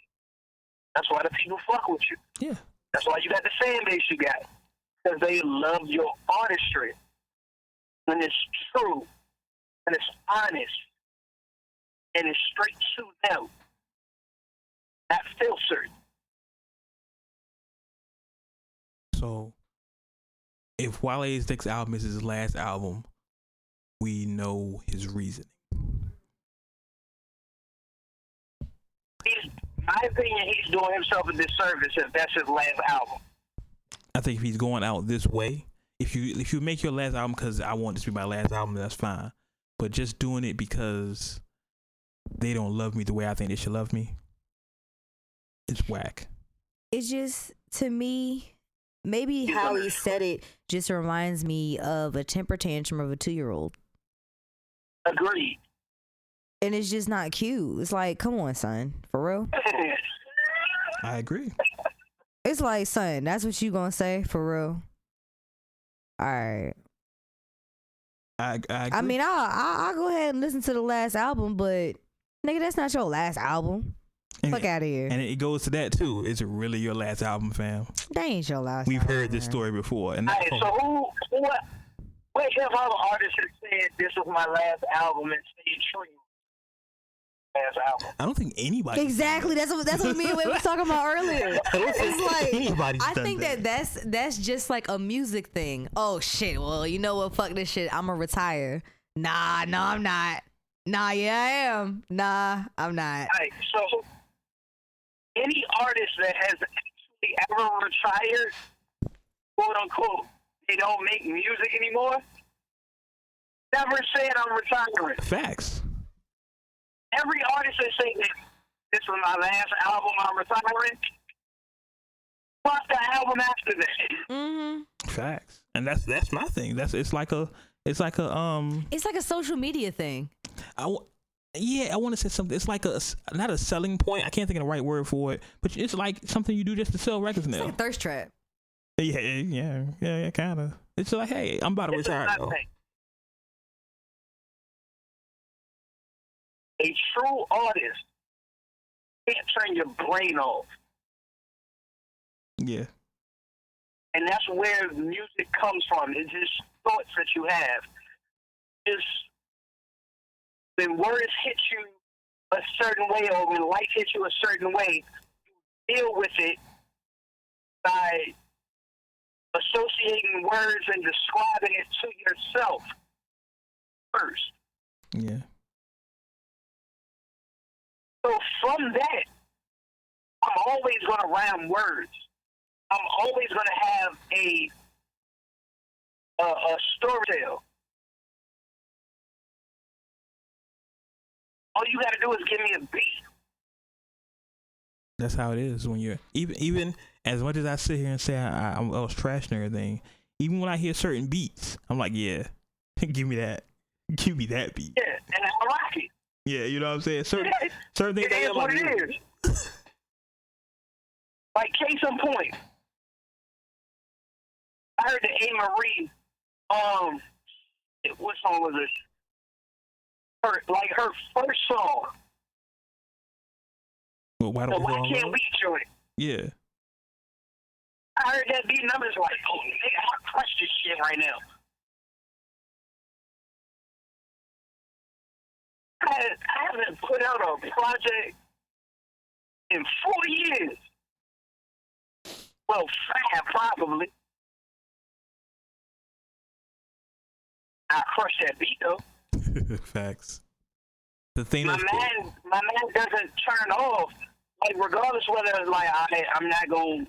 That's why the people fuck with you. Yeah. That's why you got the fan base you got. Because they love your artistry. When it's true, and it's honest, and it's straight to them. Not filtered. So, if Wale's next album is his last album, we know his reasoning. My opinion, he's doing himself a disservice if that's his last album. I think if he's going out this way, if you make your last album because I want this to be my last album, that's fine. But just doing it because they don't love me the way I think they should love me, it's whack. It's just, to me, maybe how he said it just reminds me of a temper tantrum of a 2-year-old. Agreed. And it's just not cute. It's like, come on, son. For real? I agree. It's like, son, that's what you gonna say? For real? All right. I agree. I mean, I'll go ahead and listen to the last album, but nigga, that's not your last album. Fuck out of here. And it goes to that too. Is it really your last album, fam? That ain't your last We've album, heard this story before. And right, so what hip-hop artist has said this was my last album and stayed true? Last album. I don't think anybody. Exactly. That's what me and Wade was talking about earlier. It's like I think that. that's just like a music thing. Oh shit. Well, you know what? Fuck this shit. I'ma retire. Nah, no, I'm not. Nah, yeah, I am. Nah, I'm not. All right, so any artist that has actually ever retired, quote unquote, they don't make music anymore, never said I'm retiring. Facts. Every artist that say that this was my last album, I'm retiring. Fuck the album after that. Mm-hmm. Facts. And that's my thing. It's like a social media thing. I want to say something. It's like not a selling point. I can't think of the right word for it, but it's like something you do just to sell records now. It's like a thirst trap. Yeah, kind of. It's like, hey, I'm about to retire. A true artist can't turn your brain off. Yeah. And that's where music comes from. It's just thoughts that you have. Just when words hit you a certain way or when life hits you a certain way, you deal with it by associating words and describing it to yourself first. Yeah. So from that, I'm always going to rhyme words. I'm always going to have a story tale. All you got to do is give me a beat. That's how it is when you're even as much as I sit here and say I was trashing everything. Even when I hear certain beats, I'm like, yeah, give me that beat. Yeah, and I rock it. Yeah, you know what I'm saying? Certain things. It is what it is. Like, case in point. I heard the A. Marie. What song was it? Her first song. Well, why don't Why can't we join it? Yeah. I heard that beat numbers like, oh, nigga, I crush this shit right now. I haven't put out a project in 4 years. Well, 5 probably. I crush that beat though. Facts. The thing my man doesn't turn off. Like regardless whether it's like I'm not gonna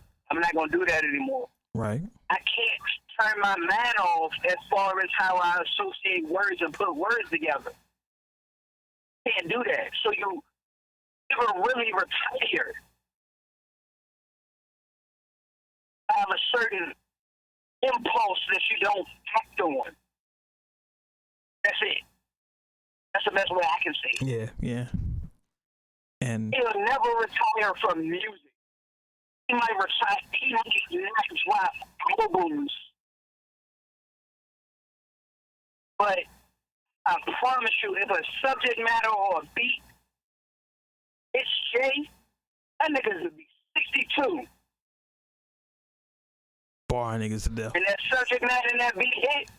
do that anymore. Right. I can't turn my man off as far as how I associate words and put words together. Can't do that. So you never really retire. I have a certain impulse that you don't act on. That's it. That's the best way I can say it. Yeah, yeah. And he'll never retire from music. He might retire. He might drop albums, but I promise you, if a subject matter or a beat, it's Jay. That nigga's gonna be 62. bar niggas to death. And that subject matter and that beat hit,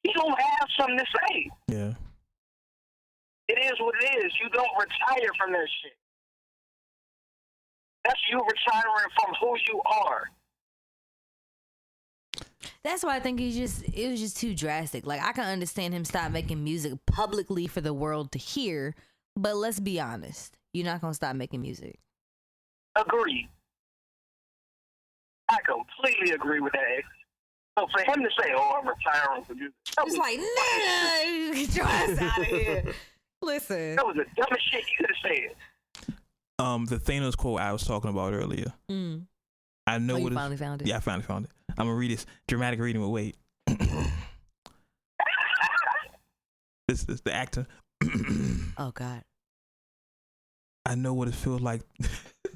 he gonna have something to say. Yeah. It is what it is. You don't retire from that shit. That's you retiring from who you are. That's why I think it was just too drastic. Like, I can understand him stop making music publicly for the world to hear, but let's be honest. You're not going to stop making music. Agreed. I completely agree with that. So for him to say, oh, I'm retiring from music. It's like, nah, get your ass out of here. Listen. That was the dumbest shit you could have said. The Thanos quote I was talking about earlier. I know you what finally found it? Yeah, I finally found it. I'm gonna read this dramatic reading with Wade. This is the actor. Oh God. I know what it feels like.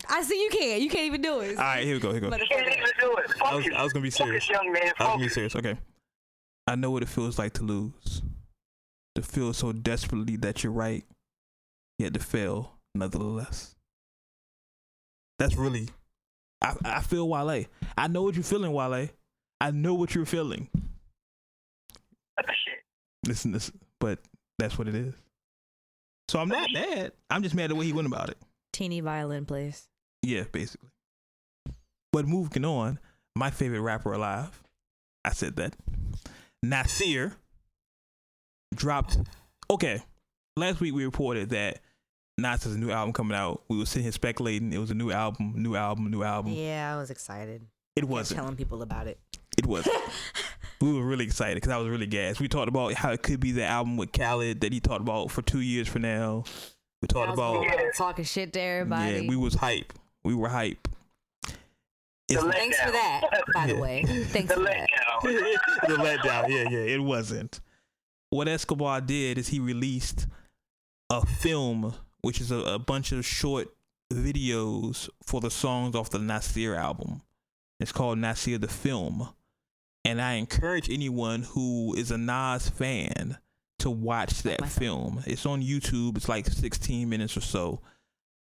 I see you can't. You can't even do it. All right, here we go. You can't even do it. I was gonna be serious. Young man, I was gonna be serious. Okay. I know what it feels like to lose. To feel so desperately that you're right, yet to fail nevertheless. That's really. I feel Wale. I know what you're feeling, Wale. I know what you're feeling. Listen, but that's what it is. So I'm not mad. I'm just mad at the way he went about it. Teeny violin plays. Yeah, basically. But moving on, my favorite rapper alive. I said that. Nasir dropped. Okay, last week we reported that Nasir's new album coming out. We were sitting here speculating it was a new album. Yeah, I was excited. It wasn't. Telling people about it. It wasn't. We were really excited because I was really gassed. We talked about how it could be the album with Khaled that he talked about for 2 years from now. We talked about talking shit to everybody. Yeah, we was hype. We were hype. Thanks for that, by the way. Thanks for that. The letdown. Yeah, it wasn't. What Escobar did is he released a film, which is a bunch of short videos for the songs off the Nasir album. It's called Nasir the Film. And I encourage anyone who is a Nas fan to watch that film. It's on YouTube. It's like 16 minutes or so.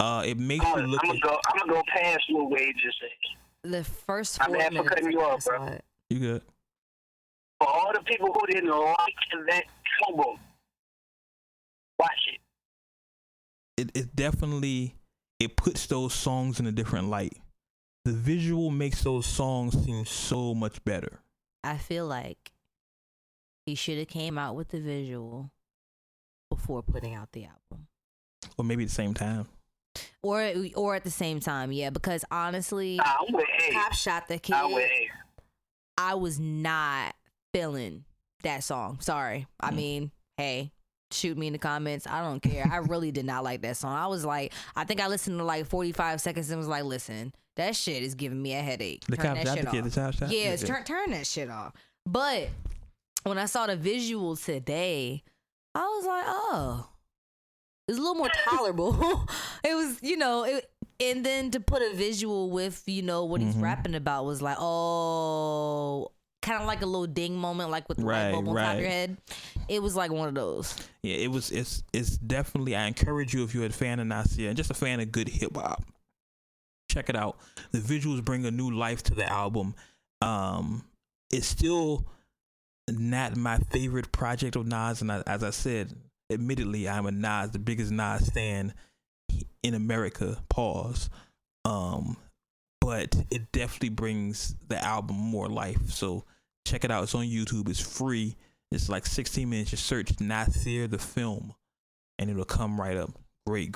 It makes you look. I'm gonna go past what Wade just said. The first 4 minutes. I'm cutting you off, bro. You good? For all the people who didn't like that album, watch it. It definitely puts those songs in a different light. The visual makes those songs seem so much better. I feel like he should have came out with the visual before putting out the album. Or maybe at the same time. Or at the same time, yeah. Because honestly, Cop Shot the Kid, I was not feeling that song. Sorry. I mean, hey, shoot me in the comments. I don't care. I really did not like that song. I was like, I think I listened to like 45 seconds and was like, listen, that shit is giving me a headache. Turn that shit off. Yeah, turn that shit off. But when I saw the visual today, I was like, oh, it's a little more tolerable. It was, and then to put a visual with, what he's rapping about was like, oh, kind of like a little ding moment, like with the light bulb on top of your head. It was like one of those. Yeah, it's definitely. I encourage you, if you're a fan of Nasir and just a fan of good hip hop, check it out. The visuals bring a new life to the album. It's still not my favorite project of Nas, and as I said, admittedly, I'm the biggest Nas stan in America. Pause. But it definitely brings the album more life. So check it out. It's on YouTube. It's free. It's like 16 minutes. Just search Nasir the film, and it'll come right up. Great.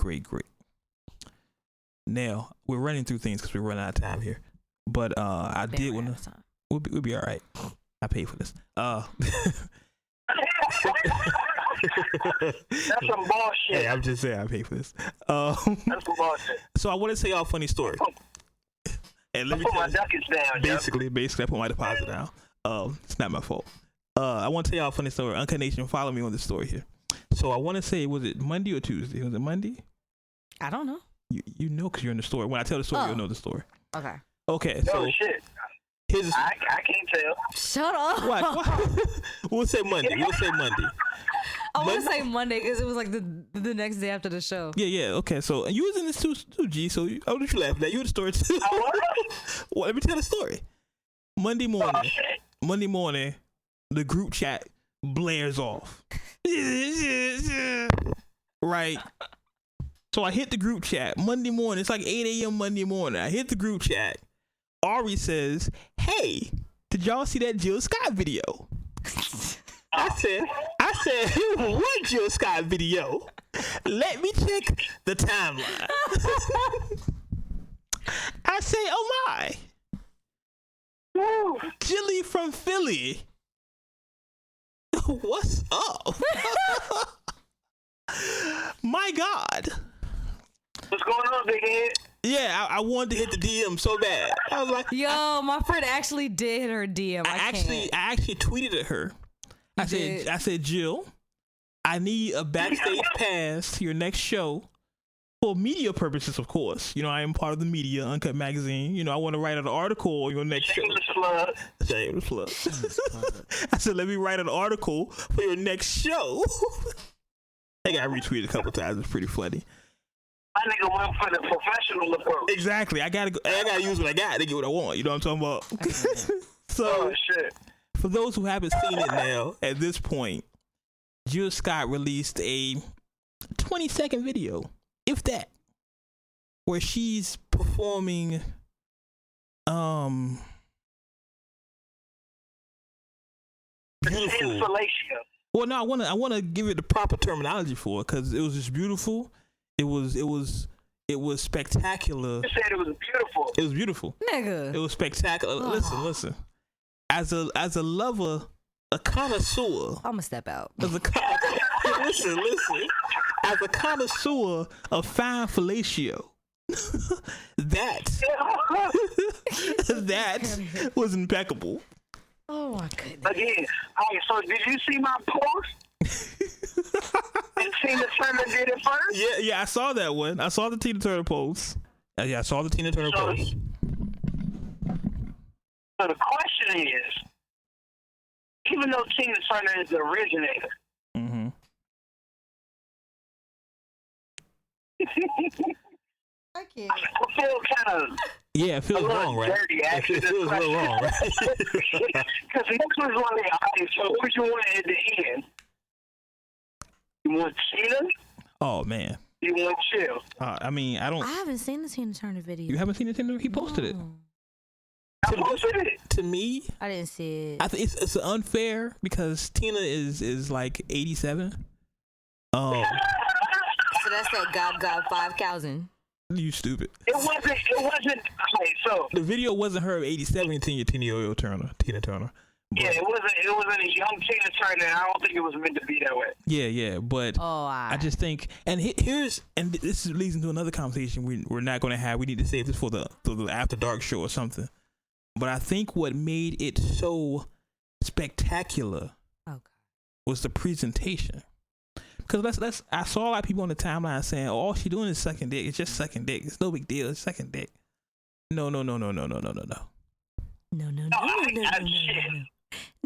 Now we're running through things because we're running out of time here. But I did want to. We'll be all right. I paid for this. That's some bullshit. Hey, I'm just saying I paid for this. That's some bullshit. So I want to tell y'all a funny story. And let me put my ducats down. Basically, I put my deposit down. It's not my fault. I want to tell y'all a funny story. Uncut Nation, follow me on this story here. So I want to say, was it Monday or Tuesday? Was it Monday? I don't know. You know, because you're in the story. When I tell the story, you'll know the story. Okay. So shit. I can't tell. Shut up. What? We'll say Monday. I want to say Monday because it was like the next day after the show. Yeah. Okay. So you was in this too, G. So what did you laugh at? You in the story too. Well, let me tell the story. Monday morning, the group chat blares off. Right. So I hit the group chat Monday morning. It's like 8 a.m. Monday morning. I hit the group chat. Ari says, "Hey, did y'all see that Jill Scott video?" I said, "What Jill Scott video? Let me check the timeline." I say, "Oh my, Jilly from Philly, what's up?" My God. What's going on, big head? Yeah, I wanted to hit the DM so bad. I was like, "Yo, my friend actually did hit her DM." I actually tweeted at her. I said, "Jill, I need a backstage pass to your next show for media purposes, of course. You know, I am part of the media, Uncut Magazine. You know, I want to write an article on your next show." Shameless plug. I said, "Let me write an article for your next show." I got retweeted a couple times. It's pretty funny. My nigga went for the professional approach. Exactly. I gotta use what I got to get what I want. You know what I'm talking about? So, shit. For those who haven't seen it now, at this point, Jill Scott released a 20-second video, if that, where she's performing beautiful. Well, no, I want to give it the proper terminology for it because it was just beautiful. It was spectacular. You said it was beautiful. It was beautiful. Nigga. It was spectacular. Oh. Listen. As a lover, a connoisseur. I'ma step out. Listen. As a connoisseur of fine fellatio, that was impeccable. Oh my goodness. Again, so did you see my post? And Tina Turner did it first? Yeah, I saw that one. I saw the Tina Turner post. Yeah, I saw the Tina Turner post. So the question is, even though Tina Turner is the originator, I can't. I feel kind of it feels wrong, right? Dirty, actually, it feels real wrong, right? Because this was one of the audience. So who you want at the end? You want Tina? Oh man. You want Chill? I mean, I haven't seen the Tina Turner video. You haven't seen the Tina Turner? He posted it. I posted it. To me, I didn't see it. I think it's unfair because Tina is like 87. So that's that God 5,000. You stupid. It wasn't. Okay, so the video wasn't her 87 Tina Turner. But, yeah, it wasn't a young Tina Turner. I don't think it was meant to be that way. Yeah, but I just think, and this leads into another conversation we're not going to have. We need to save this for the After Dark show or something. But I think what made it so spectacular was the presentation. Because I saw a lot of people on the timeline saying, all she doing is sucking dick. It's just sucking dick. It's no big deal. It's sucking dick. No.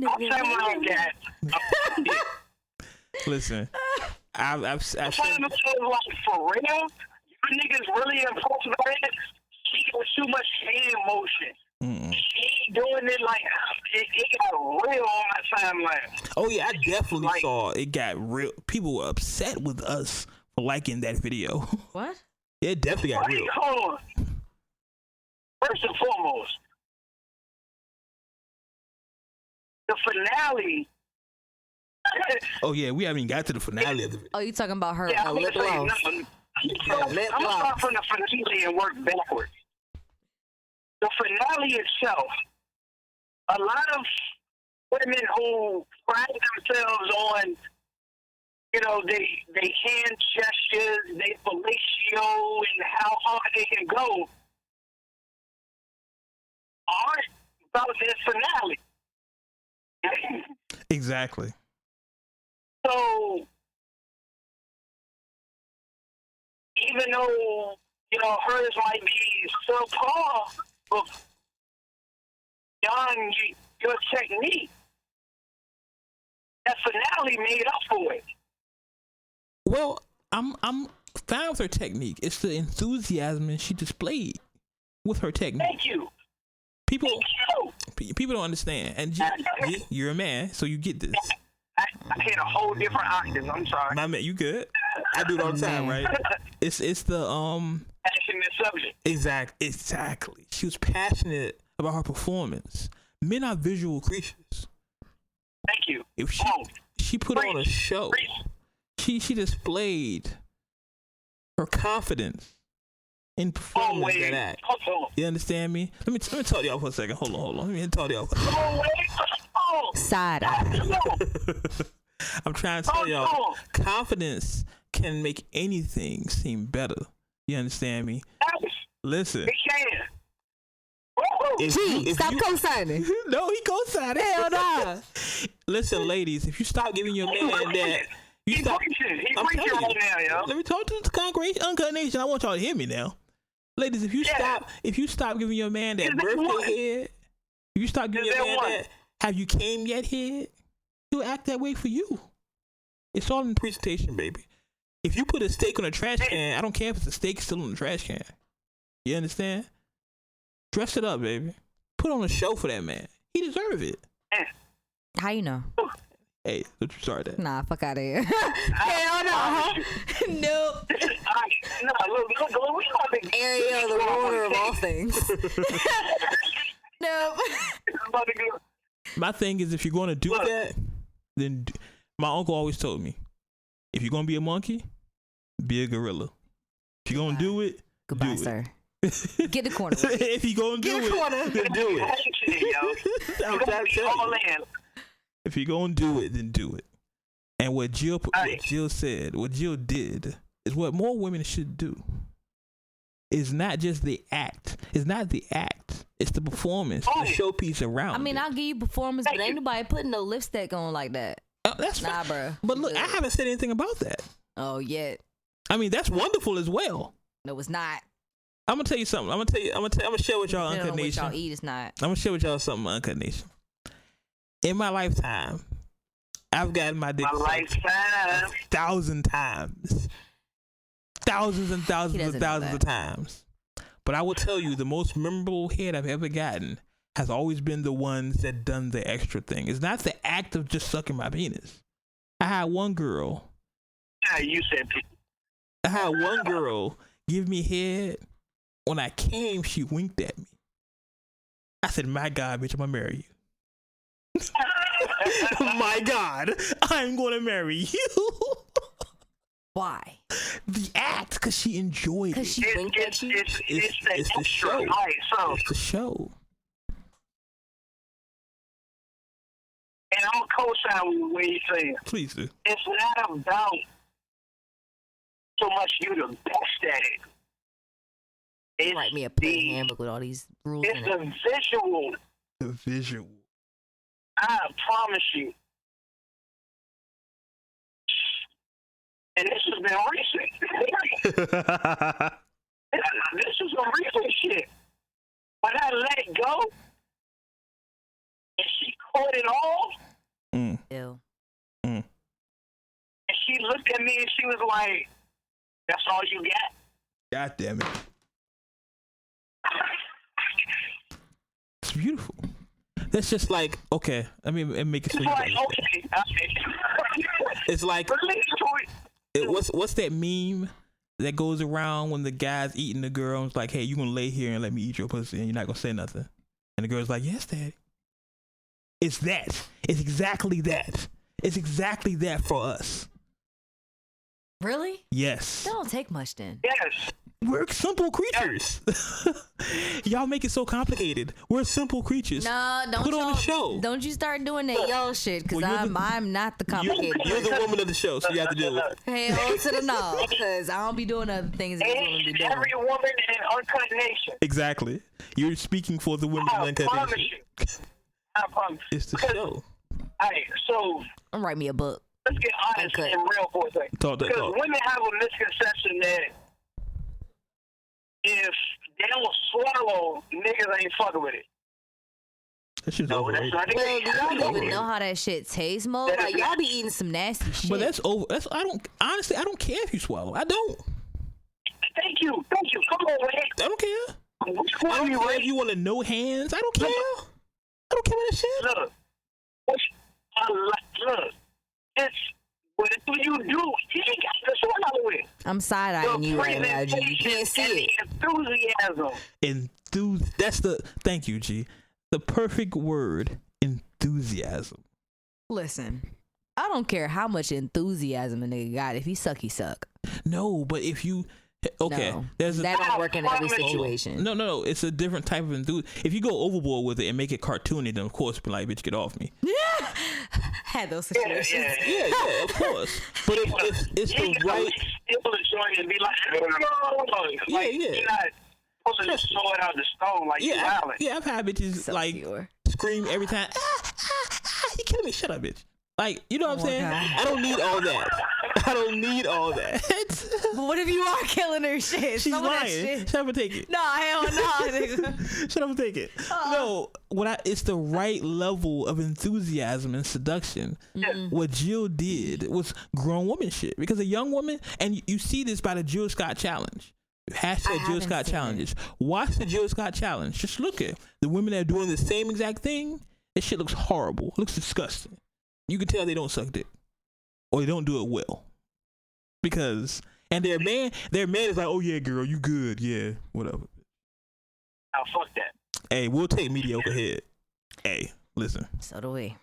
I'll tell you like that. Listen, I've I'm trying to say, like, for real, you niggas really impressed by it. She was too much hand motion. She doing it like it got real on my timeline. Oh yeah, I definitely saw it got real. People were upset with us for liking that video. What? Yeah, it definitely got real. Hold on. First and foremost, the finale. Oh yeah, we haven't even got to the finale of the video. Oh, you talking about her lip gloss? I'm gonna start from the finale and work backwards. The finale itself, a lot of women who pride themselves on, you know, they hand gestures, they fellatio, and how hard they can go, aren't about this finale. Exactly. So, even though, you know, hers might be subpar, but beyond your technique, that finale made up for it. Well, I'm fine with her technique. It's the enthusiasm she displayed with her technique. Thank you. People don't understand, and you're a man, so you get this. I hit a whole different octave. I'm sorry. My man, you good? I do it all the time, right? It's the passionate subject. Exactly. She was passionate about her performance. Men are visual creatures. Thank you. If she put on a show, she displayed her confidence in performing that act. You understand me? Let me talk to y'all for a second. Hold on. Let me talk to y'all for a second. Side eye. I'm trying to tell y'all, confidence can make anything seem better. You understand me? Listen. It can. Stop co-signing. No, he co-signing. Hell nah. Listen, ladies, if you stop giving your man that, you stop. I'm telling you. Right now, yo. Let me talk to the congregation, Uncut Nation. I want y'all to hear me now, ladies. If you stop giving your man that birthday head, if you stop giving your man that have you came yet head, he'll act that way for you. It's all in the presentation, baby. If you put a steak on a trash can, I don't care if it's a steak still in the trash can. You understand? Dress it up, baby. Put on a show for that man. He deserve it. How you know? Hey, don't you start that. Nah, fuck out of here. Hell no. Nope. Ariel, the ruler of all things. Nope. My thing is, if you're going to do that, then my uncle always told me, if you're going to be a monkey, be a gorilla. If you're going to do it, goodbye, do sir. It. Get the corner. If you're going to do it, then do it. I'm trying to tell you. If you're going to do it, then do it. And what Jill said, what Jill did, is what more women should do. It's not just the act. It's not the act. It's the performance, the showpiece around. I mean, I'll give you performance, but ain't nobody putting no lipstick on like that. That's nah, bro. But look, I haven't said anything about that. Oh, yet. I mean, that's wonderful as well. No, it's not. I'm gonna tell you something. I'm gonna share with y'all, Uncut Nation. What y'all eat is not. I'm gonna share with y'all something, Uncut Nation. In my lifetime, I've gotten my dick 1,000 times. Thousands and thousands and thousands of times. But I will tell you, the most memorable head I've ever gotten has always been the ones that done the extra thing. It's not the act of just sucking my penis. I had one girl. You said. I had one girl give me head. When I came, she winked at me. I said, "My God, bitch, I'm gonna marry you." My God, I'm gonna marry you. Why? The act, because she enjoyed it. Because she winked at you? It's the show. Right, so. It's the show. And I'm co-signing what you're saying. Please do. It's not about so much you the best at it. It's write me a plain handbook with all these rules. It's the visual. The visual. I promise you. And this has been recent. This is some recent shit. When I let go, and she caught it all. Ew. And she looked at me and she was like, "That's all you got?" God damn it. It's beautiful. That's just like, okay. I mean, it makes it so It's you like, understand. okay. It's like, what's that meme that goes around when the guy's eating the girl and it's like, hey, you gonna lay here and let me eat your pussy and you're not gonna say nothing? And the girl's like, yes, daddy. It's that. It's exactly that. It's exactly that for us. Really? Yes. That don't take much then. Yes. We're simple creatures. Y'all make it so complicated. We're simple creatures. No, don't put on the show. Don't you start doing that y'all shit, because I'm not the complicated. You're the woman of the show, so you have to deal with it. Hell to the no, because I don't be doing other things that you want to be doing. Every woman in Uncut Nation. Exactly. You're speaking for the women in Uncut Nation. I promise. It's the show. Hey, so I'm write me a book. let's get honest and real for a second. Talk. Because women have a misconception that if they don't swallow, niggas ain't fucking with it. That shit's No, overrated. that's not Well, it. y'all don't even know how that shit tastes, Mo. Like, y'all be eating some nasty shit. But that's over. I don't care if you swallow. I don't. Thank you. Come on, man. I don't care. Which I one don't you care if ready? you want to no hands. I don't care. I don't care about that shit. Look, it's whatever you do, you ain't got to swallow it. I'm side-eyeing you right now, G. You can't see it. Enthusiasm. That's the. Thank you, G. The perfect word, enthusiasm. Listen, I don't care how much enthusiasm a nigga got. If he suck, he suck. No, but if you. Okay, No, there's that don't work in every situation. No. It's a different type of enthusiasm. If you go overboard with it and make it cartoony, then of course be like, bitch, get off me. Had those situations. Yeah, of course. But if it's the right, People enjoy it and be like, no. Like, Yeah. You're not supposed to just throw it out the stone like you're violent. yeah, I've had bitches So like pure. scream every time. You killing me? Shut up, bitch. Like, you know what I'm saying? God. I don't need all that. But what if you are killing her shit? She's Some of that lying. shit- Shut up and take it. No, hell no. nigga. Shut up and take it. No, it's the right level of enthusiasm and seduction. What Jill did was grown woman shit. Because a young woman, and you see this by the Jill Scott Challenge. Hashtag Jill Scott Challenges. Watch the Jill Scott Challenge. Just look at the women that are doing the same exact thing. This shit looks horrible. It looks disgusting. You can tell they don't suck dick. Or they don't do it well. Because, and their man is like, oh yeah, girl, you good. Yeah, whatever. Now, fuck that. Hey, we'll take mediocre head. Hey, listen. So do we.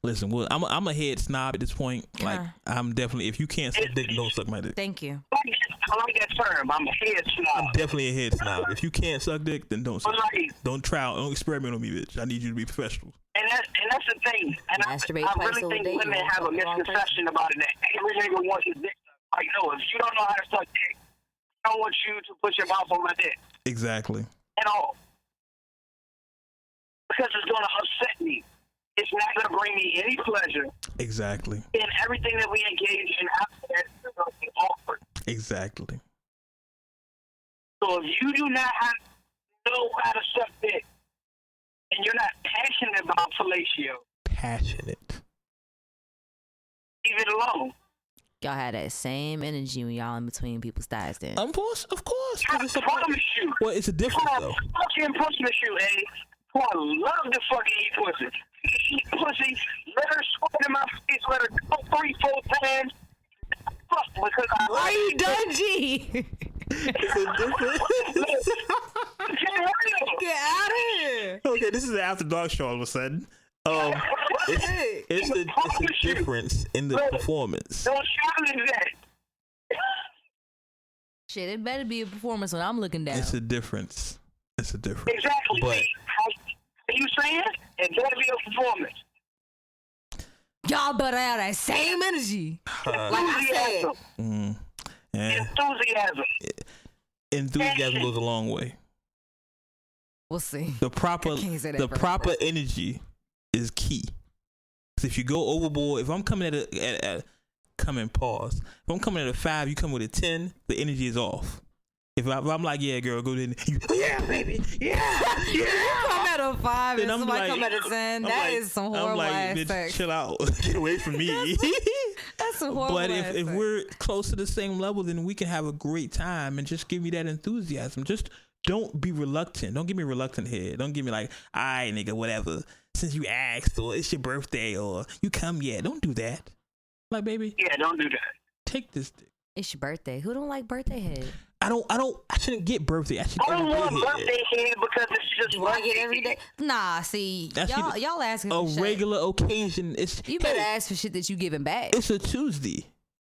Listen, I'm a head snob at this point. Like, I'm definitely, if you can't suck dick, don't suck my dick. Thank you. I like that term. I'm a head snob. I'm definitely a head snob. If you can't suck dick, then don't suck. Like, don't try. Don't experiment on me, bitch. I need you to be professional. And that's the thing. And I really think women have a misconception about it. That every nigga wants his dick. Like, no, if you don't know how to suck dick, I don't want you to put your mouth on my dick. Exactly. At all. Because it's going to upset me. It's not going to bring me any pleasure. Exactly. And everything that we engage in after that is going to be awkward. Exactly. So if you do not know how to suck dick, and you're not passionate about fellatio, passionate, leave it alone. Y'all had that same energy when y'all in between people's thighs then. Of course. I promise you. Well, it's a difference though. I fucking promise you, I love to fucking eat pussy. Eat pussy, let her squirt in my face, let her go 3-4 times. Fuck, because I Why you done, G? Get out of here. Okay, this is an after dark show all of a sudden. It's the difference in the performance. Don't challenge that. Shit, it better be a performance when I'm looking down. It's a difference. Exactly. But how you saying? It better be a performance. Y'all better have that same energy. Like I said. Enthusiasm goes a long way. We'll see. The proper energy is key. Because if you go overboard, if I'm coming if I'm coming at a 5, you come with a 10, the energy is off. If I'm like, yeah, girl, go then. Yeah, baby. Yeah. You come at a 5 and I'm somebody like, come at a 10. That is some horrible ass bitch, sex. chill out. Get away from me. That's some horrible But ass if sex. we're close to the same level, then we can have a great time and just give me that enthusiasm. Just don't be reluctant. Don't give me reluctant here. Don't give me like, all right, nigga, whatever. Since you asked, or it's your birthday, or you come yet. Don't do that. Like, baby. Yeah, don't do that. Take this dick. It's your birthday. Who don't like birthday head? I shouldn't get birthday. I don't want birthday head because it's just you want to get every day. Nah, see, y'all asking for a regular occasion. You better ask for shit that you giving back. It's a Tuesday.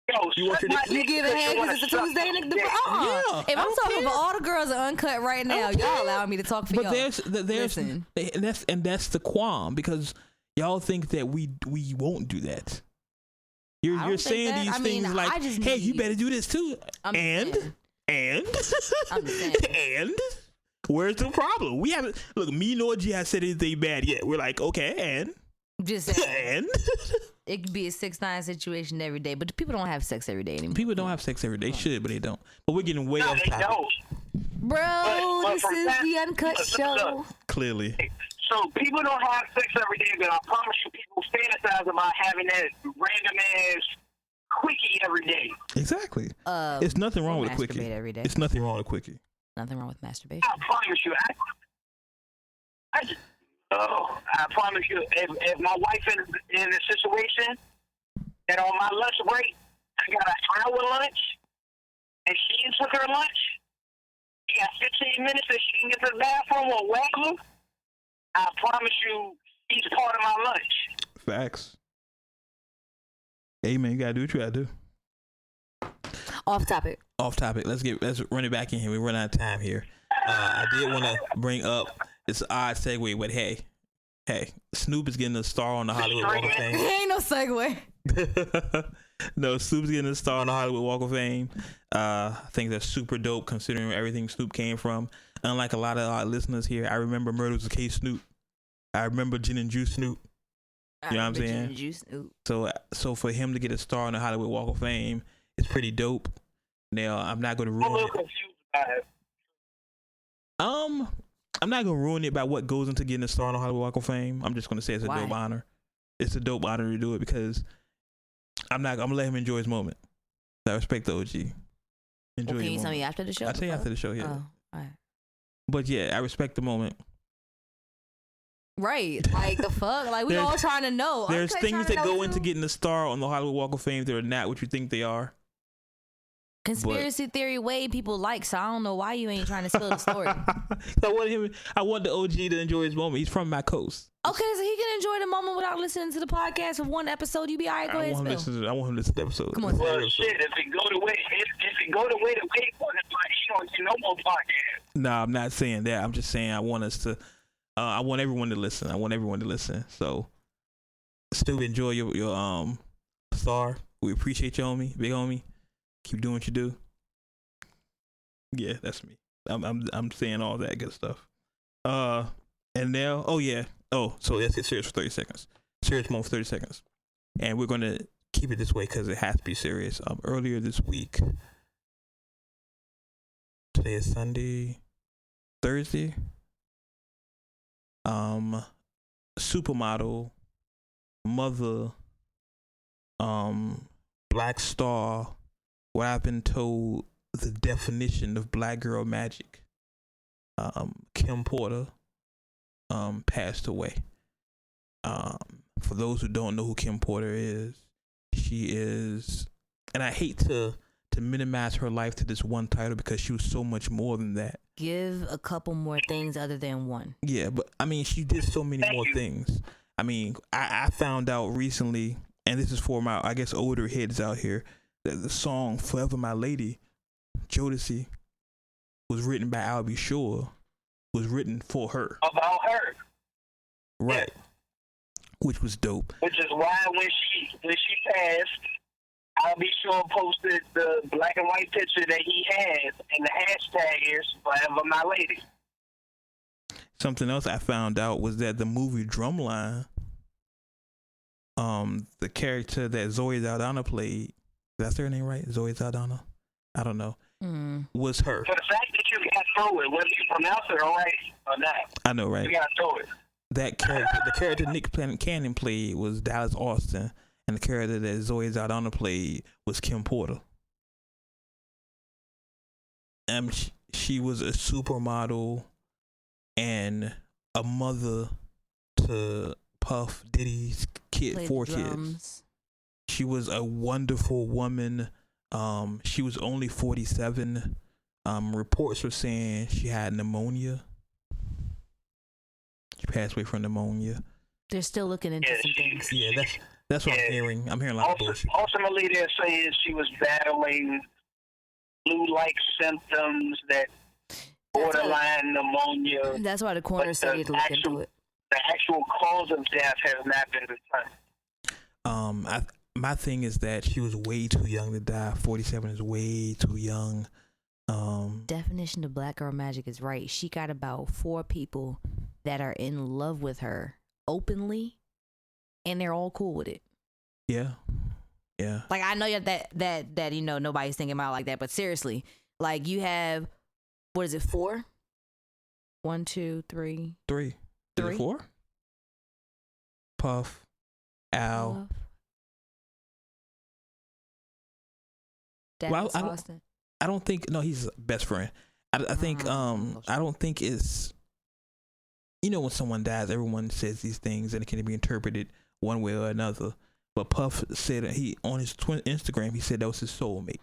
Yo, you giving head because it's a Tuesday. Yeah, if I'm talking about all the girls are uncut right now, y'all allow me to talk for y'all. But Listen. that's the qualm, because y'all think that we won't do that. You're saying these things like, hey, you better do this too. And where's the problem? We haven't me nor G has said anything bad yet. We're like, okay, and just saying. It could be a 6ix9ine situation every day, but people don't have sex every day anymore. People don't have sex every day. They should, but they don't. But we're getting way off topic. Bro, this is the Uncut Show. Clearly. So people don't have sex every day, but I promise you, people fantasize about having that random ass quickie every day. Exactly. It's nothing wrong with a quickie. Every day. It's nothing wrong with a quickie. Nothing wrong with masturbation. I promise you. I promise you, if my wife is in a situation that on my lunch break, I got an hour lunch, and she took her lunch, she got 15 minutes that she can get to the bathroom or whatever, I promise you, she's part of my lunch. Facts. Hey, man, you gotta do what you gotta do. Off topic. Let's run it back in here. We run out of time here. I did want to bring up this odd segue with hey, Snoop is getting a star on the Hollywood Walk of Fame. Ain't no segue. No, Snoop's getting a star on the Hollywood Walk of Fame. I think that's super dope considering everything Snoop came from. Unlike a lot of our listeners here, I remember Murder Was the Case Snoop. I remember Gin and Juice Snoop. You know what I'm saying? Gin and Juice Snoop. So for him to get a star on the Hollywood Walk of Fame, it's pretty dope. Now, I'm not going to ruin I'm a little confused about it. I'm not gonna ruin it by what goes into getting a star on the Hollywood Walk of Fame. I'm just gonna say it's a dope honor. It's a dope honor to do it because I'm gonna let him enjoy his moment. I respect the OG. Enjoy. Can you tell me after the show? I'll tell you after the show. Yeah. Oh, all right. But yeah, I respect the moment. Right. Like the fuck. Like we all trying to know. There's things that go into getting a star on the Hollywood Walk of Fame that are not what you think they are. Conspiracy theory way people like, so I don't know why you ain't trying to spill the story. I want the OG to enjoy his moment. He's from my coast. Okay, so he can enjoy the moment without listening to the podcast of one episode. You be all right, go ahead. I want him to listen to the episode. Come on. Well, shit, if it go the way the way for it, you don't get no more podcast. No, I'm not saying that. I'm just saying I want us to. I want everyone to listen. So, still enjoy your star. We appreciate you, homie, big homie. Keep doing what you do. Yeah, that's me. I'm saying all that good stuff. And now, so let's get serious for 30 seconds. Serious moment for 30 seconds. And we're gonna keep it this way because it has to be serious. Earlier this week, today is Thursday. Supermodel, mother, black star. What I've been told the definition of black girl magic. Kim Porter passed away. For those who don't know who Kim Porter is, she is, and I hate to minimize her life to this one title because she was so much more than that. Give a couple more things other than one. Yeah, but I mean, she did so many more things. I mean, I found out recently, and this is for my, I guess, older heads out here, that the song Forever My Lady, Jodeci, was written by Albie Shore, was written for her. About her. Right. Yeah. Which was dope. Which is why when she passed, Albie Shore posted the black and white picture that he has, and the hashtag is Forever My Lady. Something else I found out was that the movie Drumline, the character that Zoe Saldana played, did I say her name right? Zoe Saldana? I don't know. was her. For the fact that you got through it, whether you pronounce it right or not. I know, right? You got through it. That character, the character Nick Cannon played was Dallas Austin, and the character that Zoe Saldana played was Kim Porter. She was a supermodel and a mother to Puff Diddy's kid, 4 kids. She was a wonderful woman. She was only 47. Reports were saying she had pneumonia. She passed away from pneumonia. They're still looking into some things. Yeah, that's what I'm hearing. I'm hearing a lot of bullshit. Ultimately, they're saying she was battling flu-like symptoms that borderline pneumonia. That's why the coroner said he'd look into it. The actual cause of death has not been determined. My thing is that she was way too young to die. 47 is way too young. Definition of black girl magic is right. She got about 4 people that are in love with her openly, and they're all cool with it. Yeah. Like, I know that you know nobody's thinking about it like that, but seriously, like, you have, what is it, 4? 1, 2, 3. 3. Is it 4? Puff, Al. Dallas Austin. I don't think, no, he's best friend. I think I don't think it's, you know, when someone dies, everyone says these things and it can be interpreted one way or another. But Puff said he on his Instagram, he said that was his soulmate.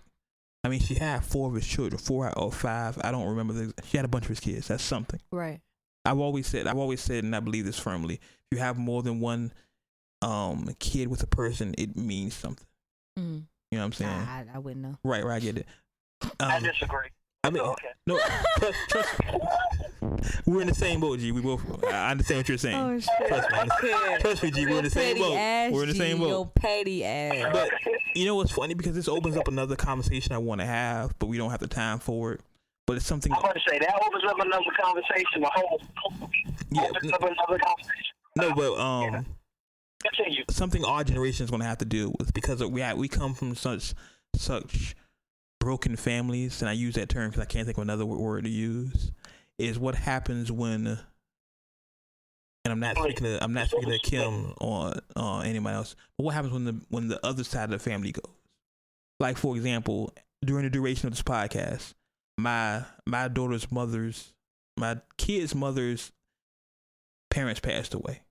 I mean, she had 4 of his children, 4 or 5. I don't remember. She had a bunch of his kids. That's something. Right. I've always said, and I believe this firmly. If you have more than one kid with a person, it means something. Mm-hmm. You know what I'm saying? I wouldn't know. Right, I get it. I disagree. I mean, okay. No, trust we're in the same boat, G. We both. I understand what you're saying. Oh, shit. Trust me, G. We're in the same boat. We're in the same boat. Yo, petty ass. But you know what's funny? Because this opens up another conversation I want to have, but we don't have the time for it. But it's something. I'm about to say that opens up another conversation. Opens up another conversation. No, but continue. Something our generation is going to have to deal with because we come from such broken families, and I use that term because I can't think of another word to use. Is what happens when, and I'm not speaking to Kim or anybody else, but what happens when the other side of the family goes? Like, for example, during the duration of this podcast, my kid's mother's parents passed away.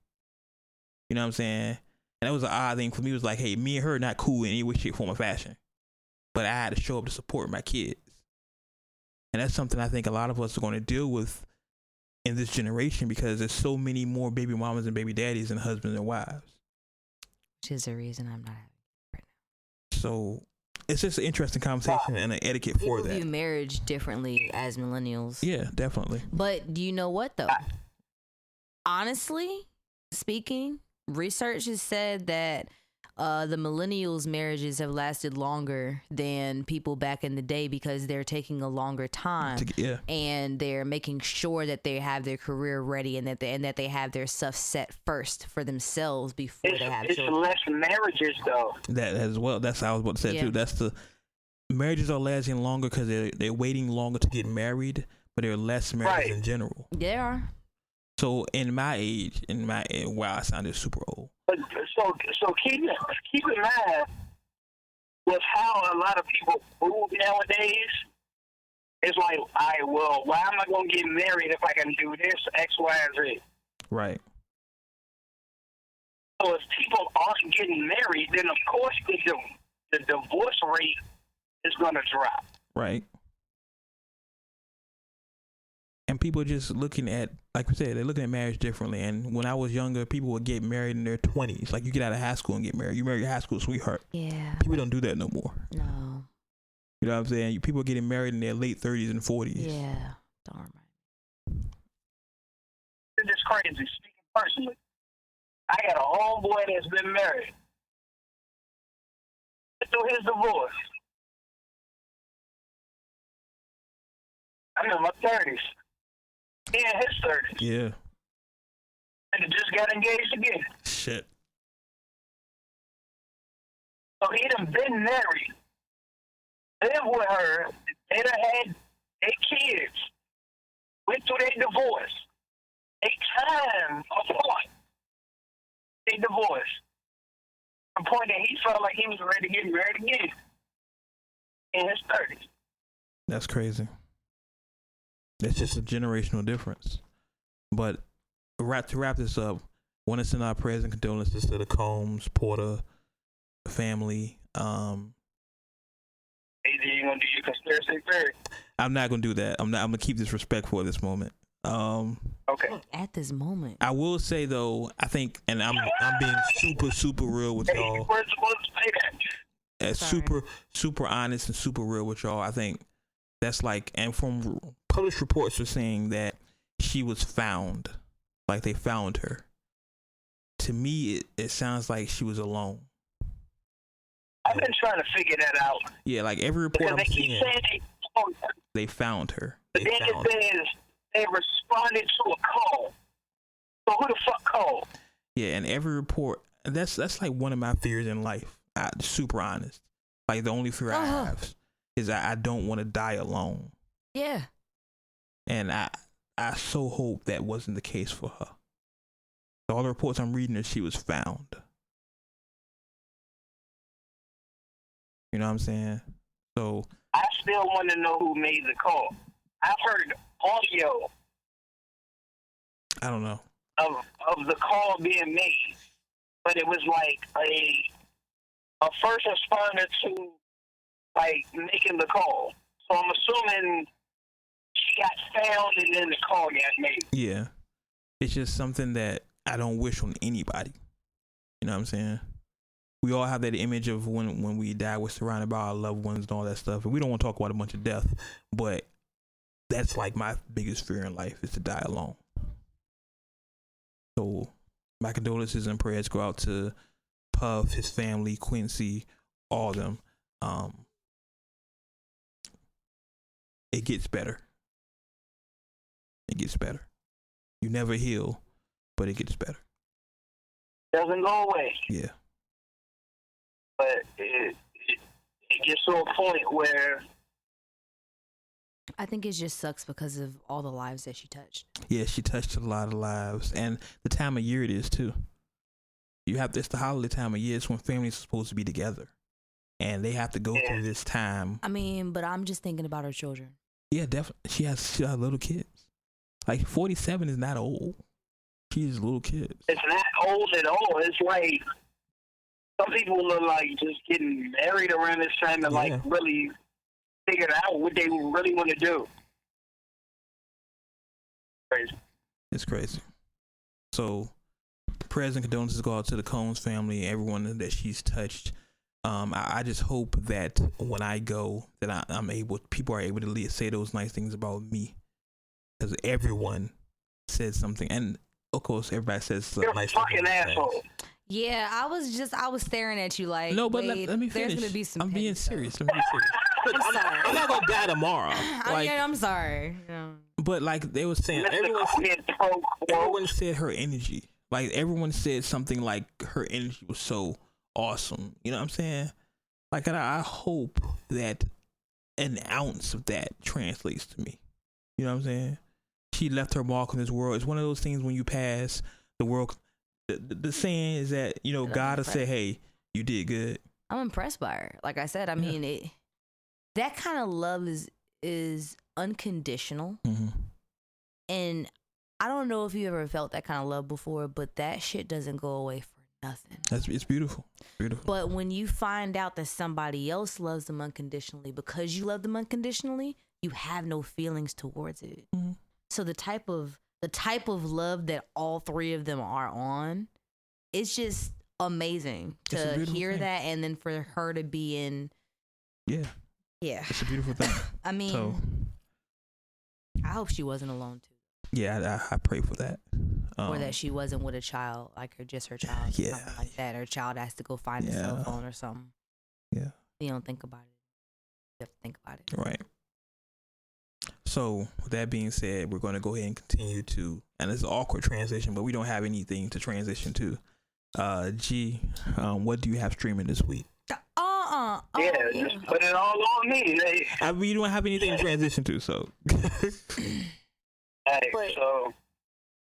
You know what I'm saying? And that was an odd thing for me. It was like, hey, me and her are not cool in any way, shape, form, or fashion. But I had to show up to support my kids. And that's something I think a lot of us are going to deal with in this generation because there's so many more baby mamas and baby daddies than husbands and wives. Which is the reason I'm not having it right now. So it's just an interesting conversation and an etiquette for that. People view marriage differently as millennials. Yeah, definitely. But do you know what, though? Honestly speaking, research has said that the millennials' marriages have lasted longer than people back in the day because they're taking a longer time and they're making sure that they have their career ready and that they have their stuff set first for themselves before they have children. It's less marriages, though. That as well. That's how I was about to say too. That's the marriages are lasting longer because they're waiting longer to get married, but there are less marriages in general. There are. So in my age, wow, I sounded super old. So keep in mind with how a lot of people move nowadays. It's like, all right, well, why am I going to get married if I can do this, X, Y, and Z? Right. So if people aren't getting married, then of course the divorce rate is going to drop. Right. And people are just looking at, like we said, they're looking at marriage differently. And when I was younger, people would get married in their 20s. Like, you get out of high school and get married. You marry your high school sweetheart. Yeah. People don't do that no more. No. You know what I'm saying? People are getting married in their late 30s and 40s. Yeah. Darn right. It's just crazy. Speaking personally, I got a homeboy that's been married. Through his divorce. I'm in my 30s. He in his 30s. Yeah. And he just got engaged again. Shit. So he done been married lived with her. They done had their kids. Went through their divorce. A time apart. They divorced. The point that he felt like he was ready to get married again in his 30s. That's crazy. That's just a generational difference. But to wrap this up, want to send our prayers and condolences to the Combs, Porter family. Hey, you gonna do your conspiracy theory? I'm not gonna do that. I'm gonna keep this respectful at this moment. Okay. At this moment, I will say though, I think, and I'm being super real with y'all. You weren't supposed to say that. Super honest and super real with y'all. I think that's like, and from published reports are saying that she was found, like they found her. To me, it sounds like she was alone. I've been trying to figure that out. Yeah, like every report I'm seeing, they found her. But then it says they responded to a call. So who the fuck called? Yeah, and every report, that's like one of my fears in life. Super honest. Like the only fear I have is I don't want to die alone. Yeah. And I so hope that wasn't the case for her. All the reports I'm reading is she was found. You know what I'm saying? So I still want to know who made the call. I've heard audio. I don't know. Of the call being made, but it was like a first responder to like making the call. So I'm assuming she got found and then the call got made. Yeah, it's just something that I don't wish on anybody. You know what I'm saying? We all have that image of when we die, we're surrounded by our loved ones and all that stuff. And we don't want to talk about a bunch of death, but that's like my biggest fear in life is to die alone. So my condolences and prayers go out to Puff, his family, Quincy, all of them. It gets better. It gets better. You never heal, but it gets better. Doesn't go away. Yeah. But it gets to a point where I think it just sucks because of all the lives that she touched. Yeah, she touched a lot of lives, and the time of year it is too. It's the holiday time of year. It's when families are supposed to be together, and they have to go through this time. I mean, but I'm just thinking about her children. Yeah, definitely. She has little kids. Like 47 is not old. She's little kids. It's not old at all. It's like some people are like just getting married around this time and like really figure out what they really want to do. Crazy. It's crazy. So prayers and condolences go out to the Combs family, everyone that she's touched. I just hope that when I go, that people are able to say those nice things about me, because everyone says something, and of course everybody says you're nice a fucking asshole. Yeah, I was staring at you like, no, but let me finish. There's gonna be some. I'm being serious. I'm sorry. I'm not gonna die tomorrow. Like, I'm sorry. Yeah. But like they were saying, everyone said her energy. Like everyone said something like her energy was so awesome. You know what I'm saying? Like, and I hope that an ounce of that translates to me. You know what I'm saying? She left her mark on this world. It's one of those things when you pass the world. The saying is that, you know, God will say, "Hey, you did good." I'm impressed by her. Like I said, I mean, that kind of love is unconditional. Mm-hmm. And I don't know if you ever felt that kind of love before, but that shit doesn't go away for nothing. It's beautiful. Beautiful. But when you find out that somebody else loves them unconditionally because you love them unconditionally, you have no feelings towards it. Mm-hmm. So the type of love that all three of them are on, it's just amazing to hear thing. that, and then for her to be in. Yeah. It's a beautiful thing. I mean, I hope she wasn't alone too. Yeah, I pray for that. Or that she wasn't with a child, like her child, something like that. Her child has to go find a cell phone or something. Yeah. You don't think about it. You have to think about it. Right. So with that being said, we're going to go ahead and continue to, and it's an awkward transition, but we don't have anything to transition to. G, what do you have streaming this week? Just put it all for me. You don't have anything to transition to, so. So.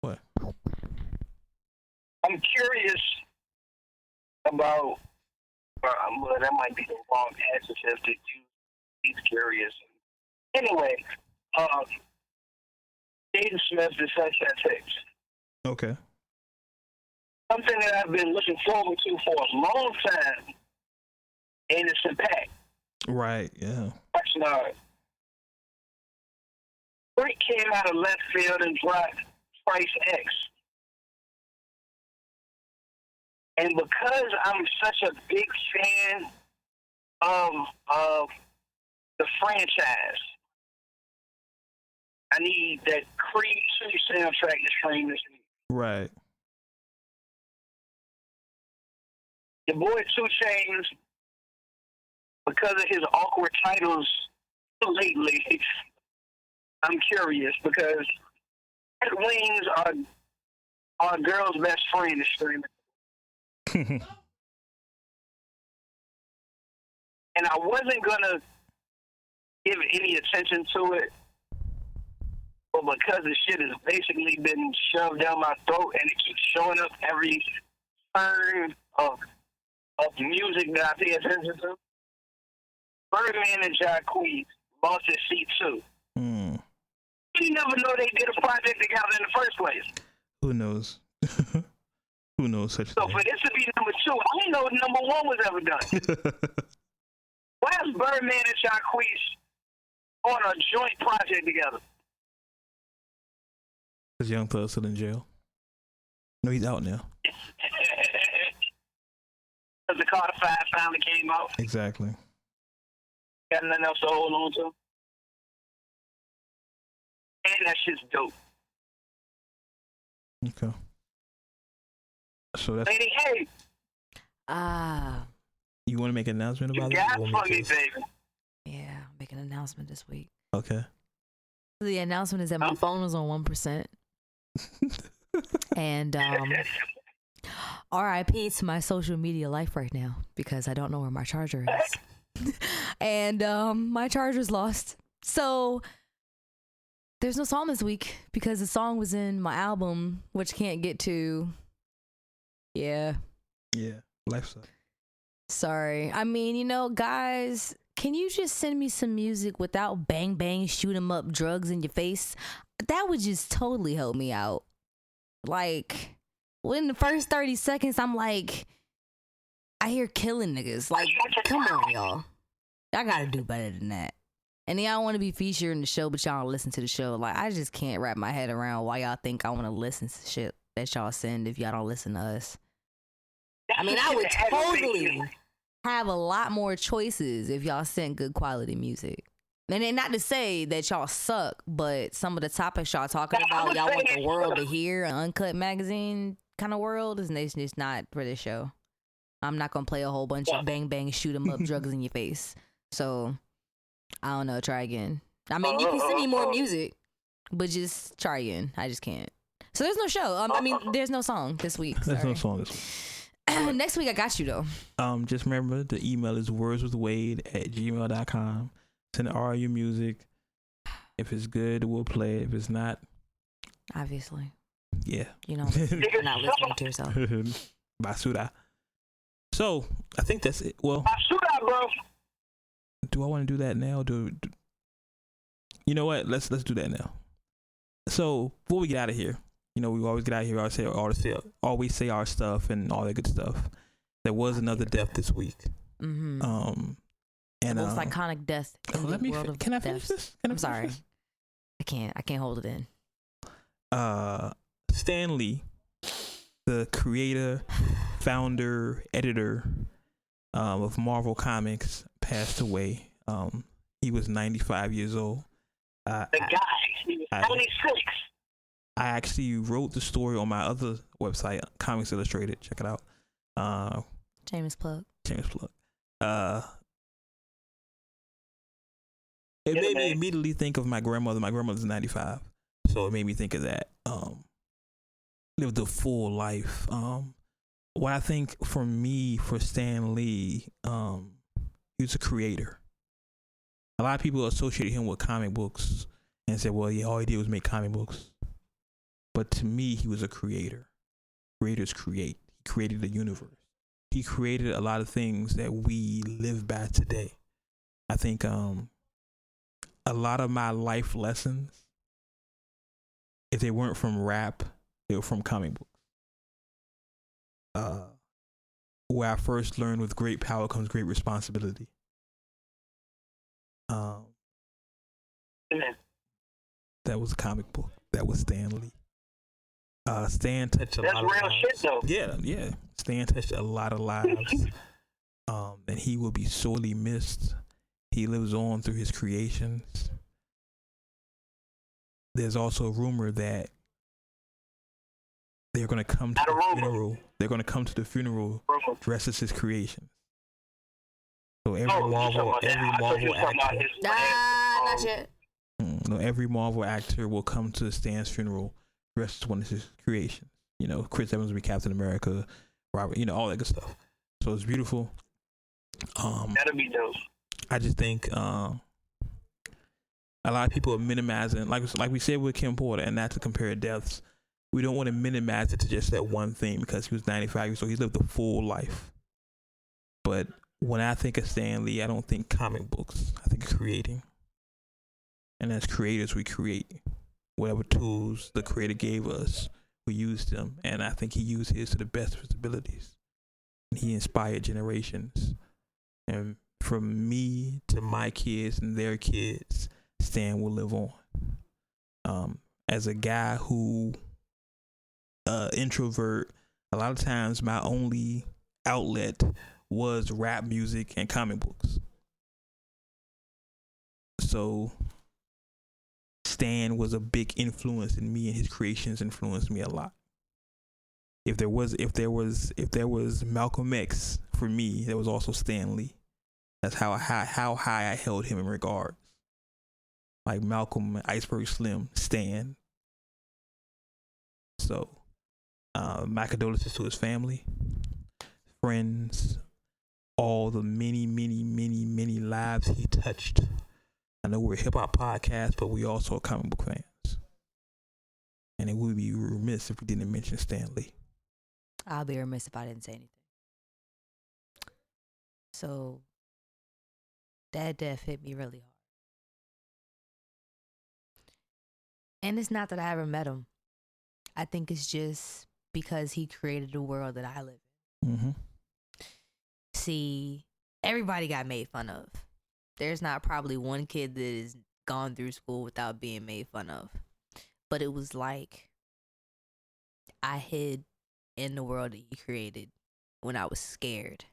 What? I'm curious about. Well, that might be the wrong adjective to use. He's curious. Anyway, Jaden Smith is such that text. Okay. Something that I've been looking forward to for a long time, and its impact. Right. Yeah. Oxnard. Freak came out of left field and dropped Price X. And because I'm such a big fan of the franchise, I need that Creed 2 soundtrack to stream this week. Right. Your boy 2 Chainz, because of his awkward titles lately, I'm curious because Red Wings are a girl's best friend to stream. And I wasn't gonna give any attention to it, but because the shit has basically been shoved down my throat and it keeps showing up every turn of music that I pay attention to, Birdman and Jacquees lost his seat too. You never know they did a project together in the first place. Who knows? Who knows such So thing? for this to be number 2, I didn't know number 1 was ever done. Why is Birdman and Jacquees on a joint project together? Because Young Thug's still in jail. No, he's out now. Because the Carter 5 finally came out. Exactly. Got nothing else to hold on to. And that shit's dope. Okay. So that's. Lady, hey. You want to make an announcement about it? You got for me, baby. Yeah, I'll make an announcement this week. Okay. The announcement is that my phone is on 1%. And RIP to my social media life right now because I don't know where my charger is. And my charger's lost. So there's no song this week because the song was in my album, which can't get to. Yeah. Yeah. Life sucks. Sorry. I mean, guys, can you just send me some music without bang, bang, shoot 'em up, drugs in your face? That would just totally help me out. Like, within the first 30 seconds, I'm like, I hear killing niggas. Like, come on, y'all. Y'all gotta do better than that. And y'all want to be featured in the show, but y'all don't listen to the show. Like, I just can't wrap my head around why y'all think I want to listen to shit that y'all send if y'all don't listen to us. I mean, I would totally have a lot more choices if y'all sent good quality music. And then not to say that y'all suck, but some of the topics y'all talking about, y'all want the world to hear, an Uncut magazine kind of world, is just not for this show. I'm not going to play a whole bunch of bang, bang, shoot 'em up, drugs in your face. So, I don't know, try again. I mean, you can send me more music, but just try again. I just can't. So, there's no show. I mean, there's no song this week. There's no song this week. Next week, I got you, though. Just remember, the email is wordswithwade@gmail.com. Send all your music. If it's good, we'll play it. If it's not, obviously. Yeah. You're not listening to yourself. Basura. So, I think that's it. Well, Basura, bro. Do I want to do that now? You know what? Let's do that now. So, before we get out of here, we always get out of here. Always say our stuff and all that good stuff. There was another death this week. Mm-hmm. And the most iconic death in the world of Can I finish this? I'm sorry. I can't hold it in. Stan Lee, the creator, founder, editor of Marvel Comics, passed away. He was 95 years old. The guy, he was 26. I actually wrote the story on my other website, Comics Illustrated. Check it out. James Plug. It made me immediately think of my grandmother. My grandmother's 95, so it made me think of that. Lived a full life. What I think for Stan Lee, he was a creator. A lot of people associate him with comic books and said, well, yeah, all he did was make comic books. But to me, he was a creator. Creators create. He created the universe. He created a lot of things that we live by today. I think a lot of my life lessons, if they weren't from rap, they were from comic books. Where I first learned with great power comes great responsibility. That was a comic book. That was Stan Lee. Stan touched a lot of lives. That's real shit, though. Yeah. Stan touched a lot of lives. And he will be sorely missed. He lives on through his creations. There's also a rumor that they're going to come to the funeral. They're going to come to the funeral dressed as his creations. So every Marvel actor. Not yet. No, every Marvel actor will come to Stan's funeral dressed as one of his creations. You know, Chris Evans will be Captain America, Robert, you know, all that good stuff. So it's beautiful. That'll be dope. I just think a lot of people are minimizing, like we said with Kim Porter, and not to compare deaths. We don't want to minimize it to just that one thing because he was 95 years old. He lived a full life. But when I think of Stan Lee, I don't think comic books. I think of creating. And as creators, we create whatever tools the creator gave us. We used them, and I think he used his to the best of his abilities. And he inspired generations. And from me to my kids and their kids, Stan will live on. As a guy who introvert, a lot of times my only outlet was rap music and comic books. So Stan was a big influence in me, and his creations influenced me a lot. If there was Malcolm X for me, there was also Stan Lee. That's how high I held him in regards. Like Malcolm, Iceberg Slim, Stan. So my condolences to his family, friends, all the many lives he touched. I know we're a hip hop podcast, but we also are comic book fans. And it would be remiss if we didn't mention Stan Lee. I'll be remiss if I didn't say anything. So that death hit me really hard. And it's not that I ever met him. I think it's just because he created the world that I live in. Mm-hmm. See, everybody got made fun of. There's not probably one kid that has gone through school without being made fun of. But it was like I hid in the world that he created when I was scared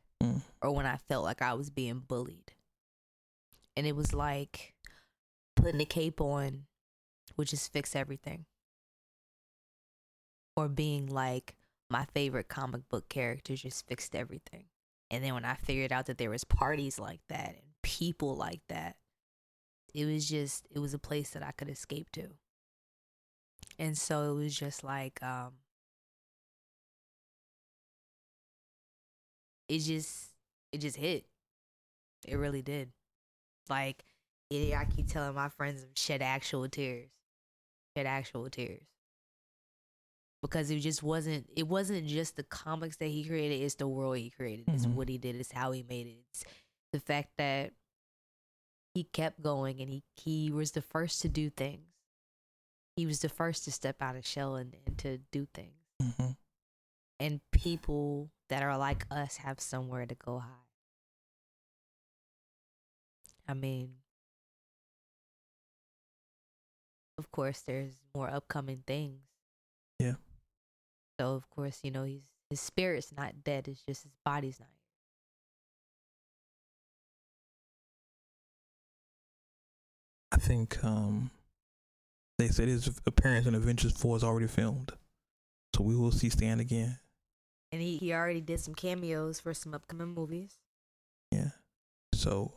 or when I felt like I was being bullied. And it was like putting a cape on would just fix everything. Or being like my favorite comic book character just fixed everything. And then when I figured out that there was parties like that and people like that, it was a place that I could escape to. And so it was just like, it just hit. It really did. Like, I keep telling my friends, shed actual tears. Because it wasn't just the comics that he created, it's the world he created. It's what he did, it's how he made it. It's the fact that he kept going and he was the first to do things. He was the first to step out of shell and to do things. Mm-hmm. And people that are like us have somewhere to go hide. I mean, of course, there's more upcoming things. Yeah. So, of course, you know, his spirit's not dead. It's just his body's not. I think they said his appearance in Avengers 4 is already filmed. So we will see Stan again. And he already did some cameos for some upcoming movies. Yeah. So,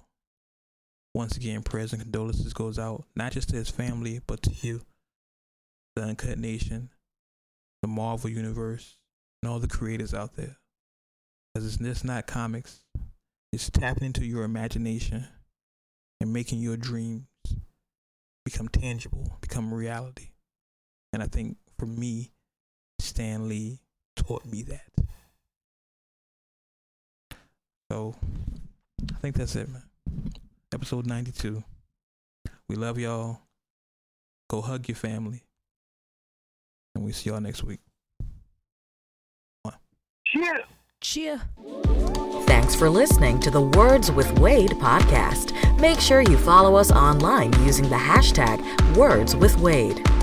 once again, prayers and condolences goes out, not just to his family, but to you, the Uncut Nation, the Marvel Universe, and all the creators out there. Because it's just not comics. It's tapping into your imagination and making your dreams become tangible, become reality. And I think for me, Stan Lee taught me that. So I think that's it, man. Episode 92. We love y'all. Go hug your family. And we see y'all next week. Cheers. Cheer. Thanks for listening to the Words with Wade podcast. Make sure you follow us online using the hashtag WordsWithWade.